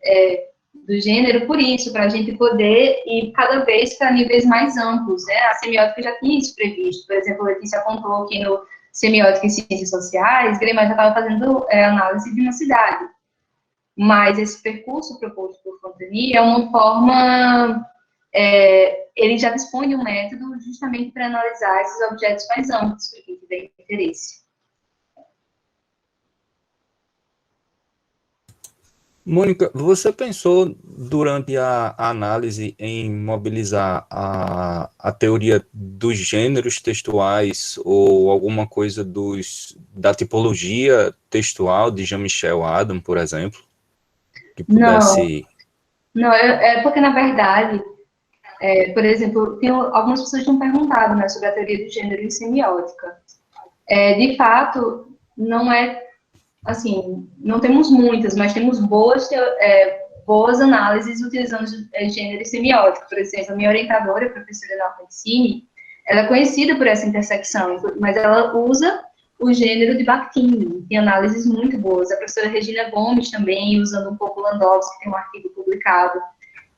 do gênero, por isso, para a gente poder ir cada vez para níveis mais amplos, né? A semiótica já tinha isso previsto. Por exemplo, a Letícia apontou que no Semiótica e Ciências Sociais, Gremar já estava fazendo análise de uma cidade. Mas esse percurso proposto por Fontani é uma forma... ele já dispõe de um método justamente para analisar esses objetos mais amplos, para quem tiver interesse. Mônica, você pensou durante a análise em mobilizar a teoria dos gêneros textuais ou alguma coisa da tipologia textual de Jean-Michel Adam, por exemplo? Que pudesse... Não, é porque, na verdade, por exemplo, algumas pessoas tinham perguntado, né, sobre a teoria do gênero em semiótica. De fato, não é... assim, não temos muitas, mas temos boas análises utilizando gênero e semiótica. Por exemplo, a minha orientadora, a professora Ana Francini, ela é conhecida por essa intersecção, mas ela usa o gênero de Bakhtin, tem análises muito boas. A professora Regina Gomes também, usando um pouco Landowski, que tem um artigo publicado.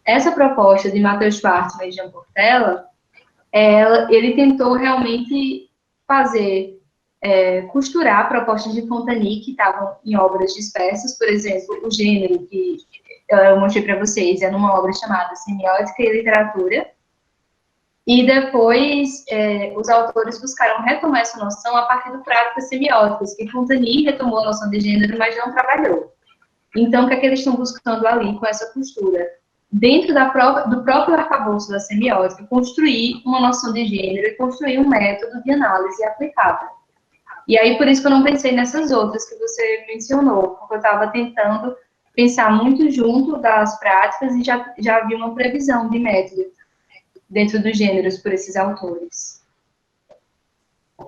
Essa proposta de Matheus Schwartzman e Jean Portela, ele tentou realmente fazer... costurar propostas de Fontani que estavam em obras dispersas, por exemplo, o gênero que eu mostrei para vocês é numa obra chamada Semiótica e Literatura, e depois os autores buscaram retomar essa noção a partir do práticas semióticas, que Fontani retomou a noção de gênero, mas não trabalhou. Então, o que é que eles estão buscando ali com essa costura? Dentro do próprio arcabouço da semiótica, construir uma noção de gênero e construir um método de análise aplicável. E aí, por isso que eu não pensei nessas outras que você mencionou, porque eu estava tentando pensar muito junto das práticas e já havia uma previsão de método dentro dos gêneros por esses autores.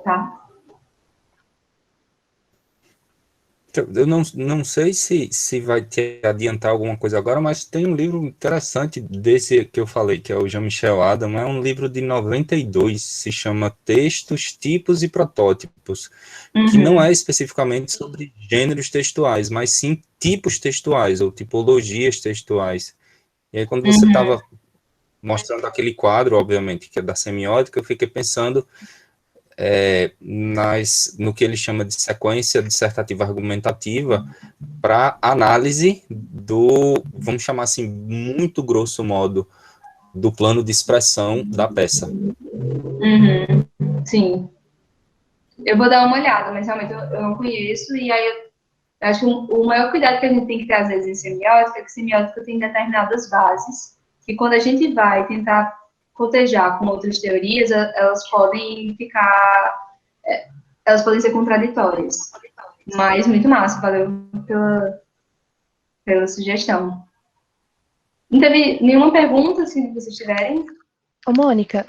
Tá? Eu não sei se vai te adiantar alguma coisa agora, mas tem um livro interessante desse que eu falei, que é o Jean-Michel Adam, é um livro de 92, se chama Textos, Tipos e Protótipos, que não é especificamente sobre gêneros textuais, mas sim tipos textuais, ou tipologias textuais. E aí, quando você estava mostrando aquele quadro, obviamente, que é da semiótica, eu fiquei pensando... no que ele chama de sequência dissertativa argumentativa para análise vamos chamar assim, muito grosso modo, do plano de expressão da peça. Sim. Eu vou dar uma olhada, mas realmente eu não conheço, e aí eu acho que o maior cuidado que a gente tem que ter, às vezes, em semiótica, é que semiótica tem determinadas bases, que quando a gente vai tentar cotejar com outras teorias, elas podem ser contraditórias. Mas muito massa, valeu pela sugestão. Não teve nenhuma pergunta, se vocês tiverem? Ô, Mônica,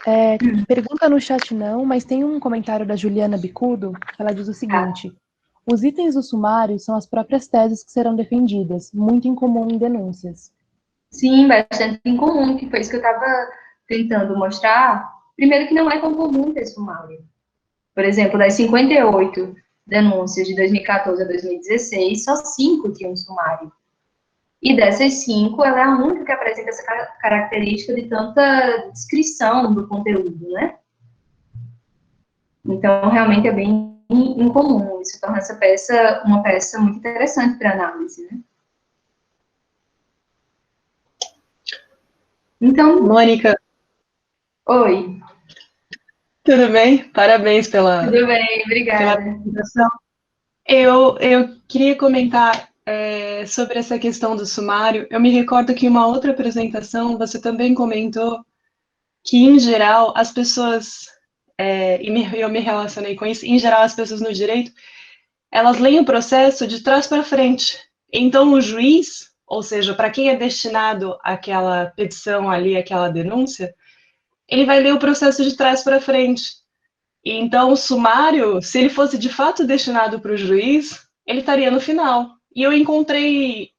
pergunta no chat não, mas tem um comentário da Juliana Bicudo, que ela diz o seguinte: os itens do sumário são as próprias teses que serão defendidas, muito incomum em denúncias. Sim, bastante incomum, que foi isso que eu estava tentando mostrar. Primeiro que não é tão comum ter sumário. Por exemplo, das 58 denúncias de 2014 a 2016, só 5 tinham sumário. E dessas 5, ela é a única que apresenta essa característica de tanta descrição do conteúdo, né? Então, realmente é bem incomum. Isso torna essa peça uma peça muito interessante para análise, né? Então, Mônica, oi. tudo bem? Parabéns pela Tudo bem, obrigada. apresentação. Eu queria comentar sobre essa questão do sumário. Eu me recordo que em uma outra apresentação você também comentou que, em geral, as pessoas, eu me relacionei com isso, em geral, as pessoas no direito, elas leem o processo de trás para frente. Então, o juiz, ou seja, para quem é destinado àquela petição ali, àquela denúncia, ele vai ler o processo de trás para frente. E então, o sumário, se ele fosse de fato destinado para o juiz, ele estaria no final. E eu encontrei,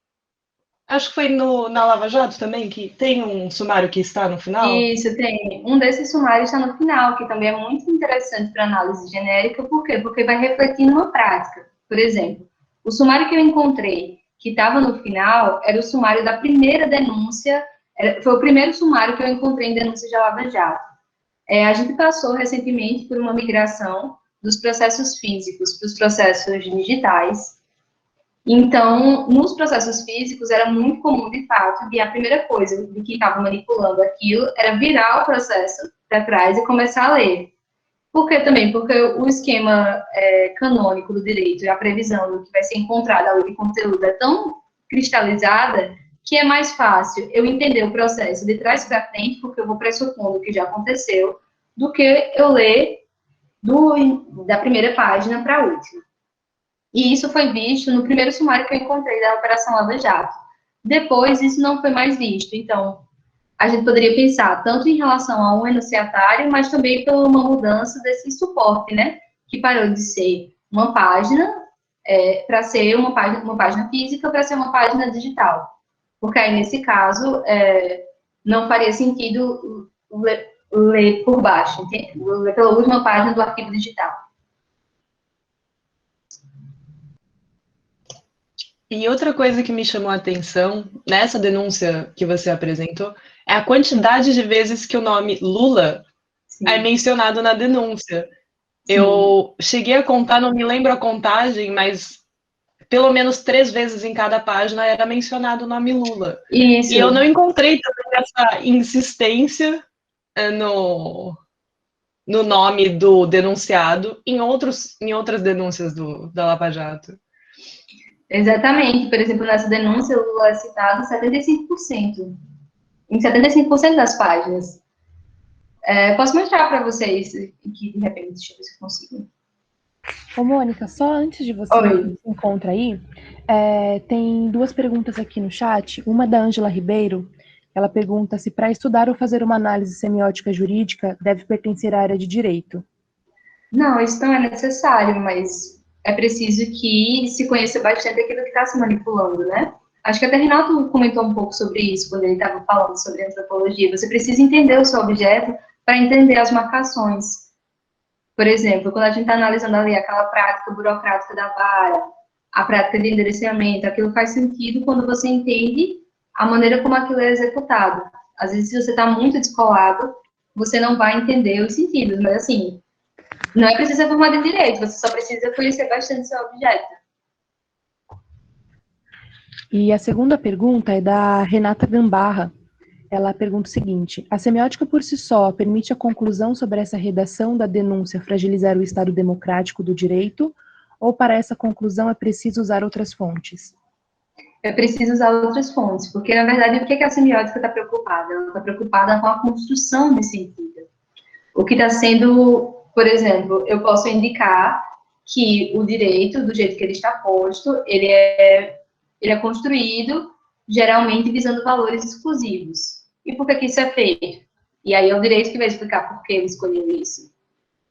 acho que foi na Lava Jato também, que tem um sumário que está no final. Isso, tem. Um desses sumários está no final, que também é muito interessante para análise genérica. Por quê? Porque vai refletir numa prática. Por exemplo, o sumário que eu encontrei, que estava no final, era o sumário da primeira denúncia, foi o primeiro sumário que eu encontrei em denúncia de Lava Jato. A gente passou recentemente por uma migração dos processos físicos para os processos digitais. Então, nos processos físicos, era muito comum, de fato, que a primeira coisa de quem estava manipulando aquilo era virar o processo para trás e começar a ler. Por que também? Porque o esquema canônico do direito e a previsão do que vai ser encontrado ali de conteúdo é tão cristalizada que é mais fácil eu entender o processo de trás para frente, porque eu vou pressupondo o que já aconteceu, do que eu ler da primeira página para a última. E isso foi visto no primeiro sumário que eu encontrei da Operação Lava Jato. Depois, isso não foi mais visto. Então, a gente poderia pensar tanto em relação a um enunciatário, mas também por uma mudança desse suporte, né? Que parou de ser uma página para ser uma página física para ser uma página digital. Porque aí, nesse caso, não faria sentido ler por baixo, entende? Ler pela última página do arquivo digital. E outra coisa que me chamou a atenção nessa denúncia que você apresentou é a quantidade de vezes que o nome Lula é mencionado na denúncia. Sim. Eu cheguei a contar, não me lembro a contagem, mas pelo menos 3 vezes em cada página era mencionado o nome Lula. Isso. E eu não encontrei também essa insistência no nome do denunciado em outras denúncias da Lava Jato. Exatamente. Por exemplo, nessa denúncia, o Lula é citado 75%. Em 75% das páginas. Posso mostrar para vocês aqui, de repente, deixa eu ver se eu consigo. Ô, Mônica, só antes de você se encontrar aí, tem 2 perguntas aqui no chat. Uma da Ângela Ribeiro, ela pergunta se para estudar ou fazer uma análise semiótica jurídica deve pertencer à área de direito. Não, isso não é necessário, mas é preciso que se conheça bastante aquilo que está se manipulando, né? Acho que até Renato comentou um pouco sobre isso, quando ele estava falando sobre antropologia. Você precisa entender o seu objeto para entender as marcações. Por exemplo, quando a gente está analisando ali aquela prática burocrática da vara, a prática de endereçamento, aquilo faz sentido quando você entende a maneira como aquilo é executado. Às vezes, se você está muito descolado, você não vai entender os sentidos, mas assim, não é preciso ser formado em direito, você só precisa conhecer bastante seu objeto. E a segunda pergunta é da Renata Gambarra. Ela pergunta o seguinte: a semiótica por si só permite a conclusão sobre essa redação da denúncia fragilizar o Estado democrático do direito, ou para essa conclusão é preciso usar outras fontes? É preciso usar outras fontes, porque, na verdade, o que a semiótica está preocupada? Ela está preocupada com a construção de sentido. O que está sendo, por exemplo, eu posso indicar que o direito, do jeito que ele está posto, ele é construído, geralmente, visando valores exclusivos. E por que isso é feito? E aí é o direito que vai explicar por que ele escolheu isso.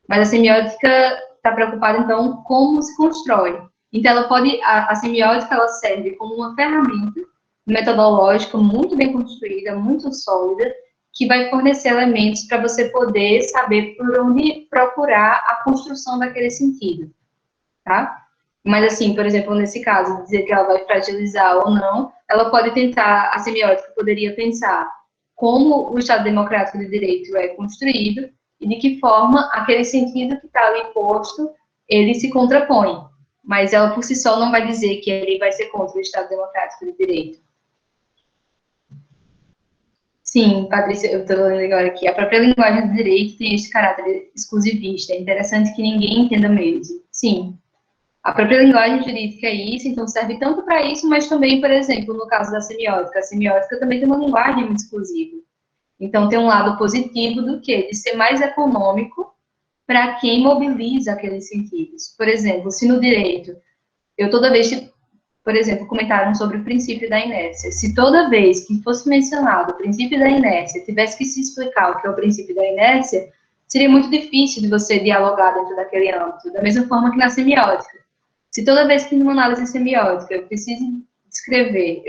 Mas a semiótica está preocupada, então, como se constrói. Então, a semiótica, ela serve como uma ferramenta metodológica muito bem construída, muito sólida, que vai fornecer elementos para você poder saber por onde procurar a construção daquele sentido, tá? Mas, assim, por exemplo, nesse caso, dizer que ela vai fragilizar ou não, ela pode tentar, a semiótica poderia pensar como o Estado Democrático de Direito é construído e de que forma aquele sentido que está ali posto ele se contrapõe, mas ela por si só não vai dizer que ele vai ser contra o Estado Democrático de Direito. Sim, Patrícia, eu estou lendo agora aqui. A própria linguagem do direito tem esse caráter exclusivista. É interessante que ninguém entenda mesmo. Sim, a própria linguagem jurídica é isso, então serve tanto para isso, mas também, por exemplo, no caso da semiótica. A semiótica também tem uma linguagem muito exclusiva. Então, tem um lado positivo do quê? De ser mais econômico para quem mobiliza aqueles sentidos. Por exemplo, se no direito, eu toda vez que, por exemplo, comentaram sobre o princípio da inércia, se toda vez que fosse mencionado o princípio da inércia, tivesse que se explicar o que é o princípio da inércia, seria muito difícil de você dialogar dentro daquele âmbito, da mesma forma que na semiótica. Se toda vez que numa análise semiótica eu preciso descrever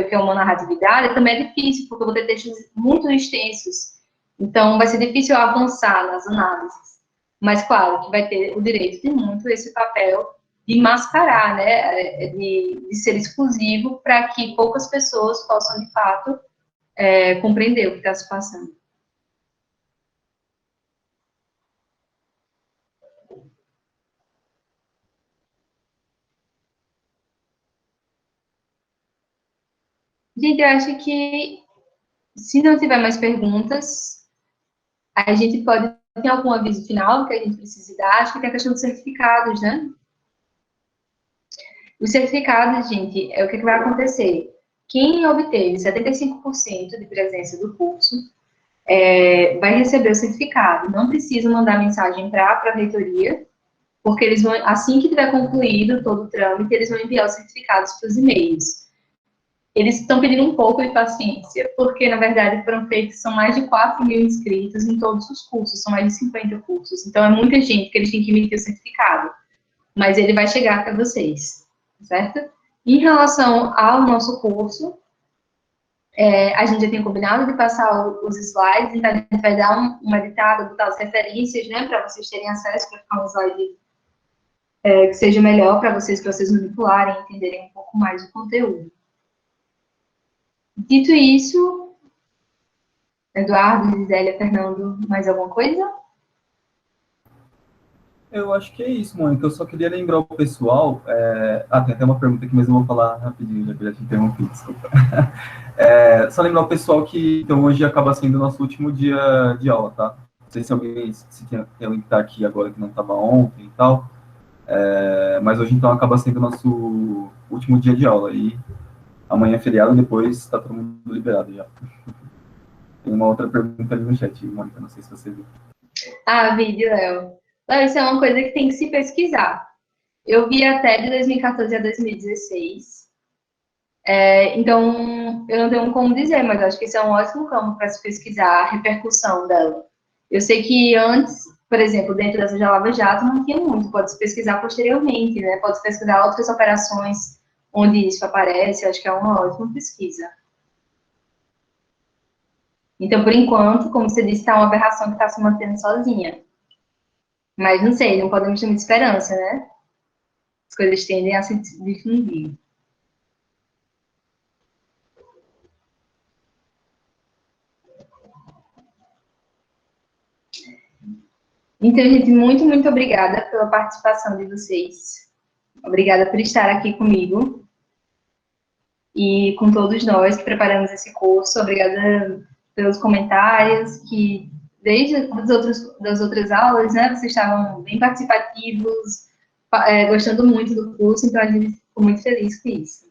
o que é uma narratividade, também é difícil, porque eu vou ter textos muito extensos, então vai ser difícil avançar nas análises. Mas, claro, que vai ter, o direito tem muito esse papel de mascarar, né, de ser exclusivo para que poucas pessoas possam, de fato, compreender o que está se passando. Gente, eu acho que, se não tiver mais perguntas, a gente pode... Tem algum aviso final que a gente precisa dar? Acho que tem a questão dos certificados, né? Os certificados, gente, é o que vai acontecer. Quem obteve 75% de presença do curso vai receber o certificado. Não precisa mandar mensagem para a reitoria, porque eles vão, assim que tiver concluído todo o trâmite, eles vão enviar os certificados para os e-mails. Eles estão pedindo um pouco de paciência, porque, na verdade, foram feitos, são mais de 4 mil inscritos em todos os cursos, são mais de 50 cursos. Então, é muita gente que eles têm que emitir o certificado. Mas ele vai chegar para vocês, certo? Em relação ao nosso curso, a gente já tem combinado de passar os slides, então a gente vai dar uma editada, botar as referências, né, para vocês terem acesso, para ficar um slide que seja melhor para vocês manipularem e entenderem um pouco mais o conteúdo. Dito isso, Eduardo, Gisele, Fernando, mais alguma coisa? Eu acho que é isso, Mônica. Eu só queria lembrar o pessoal... tem até uma pergunta aqui, mas eu vou falar rapidinho, já que eu já te interrompi, desculpa. Só lembrar o pessoal que então, hoje acaba sendo o nosso último dia de aula, tá? Não sei se alguém tem alguém que está aqui agora que não estava ontem e tal, mas hoje então acaba sendo o nosso último dia de aula. E amanhã é feriado, depois está todo mundo liberado já. Tem uma outra pergunta ali no chat, Mônica, não sei se você viu. Vi, Léo. Léo, isso é uma coisa que tem que se pesquisar. Eu vi até de 2014 a 2016. Então, eu não tenho como dizer, mas acho que esse é um ótimo campo para se pesquisar a repercussão dela. Eu sei que antes, por exemplo, dentro dessa de Lava Jato, não tinha muito, pode se pesquisar posteriormente, né? Pode se pesquisar outras operações onde isso aparece, acho que é uma ótima pesquisa. Então, por enquanto, como você disse, está uma aberração que está se mantendo sozinha. Mas não sei, não podemos ter muita esperança, né? As coisas tendem a se difundir. Então, gente, muito, muito obrigada pela participação de vocês. Obrigada por estar aqui comigo e com todos nós que preparamos esse curso. Obrigada pelos comentários, que desde das outras aulas, né, vocês estavam bem participativos, gostando muito do curso, então a gente ficou muito feliz com isso.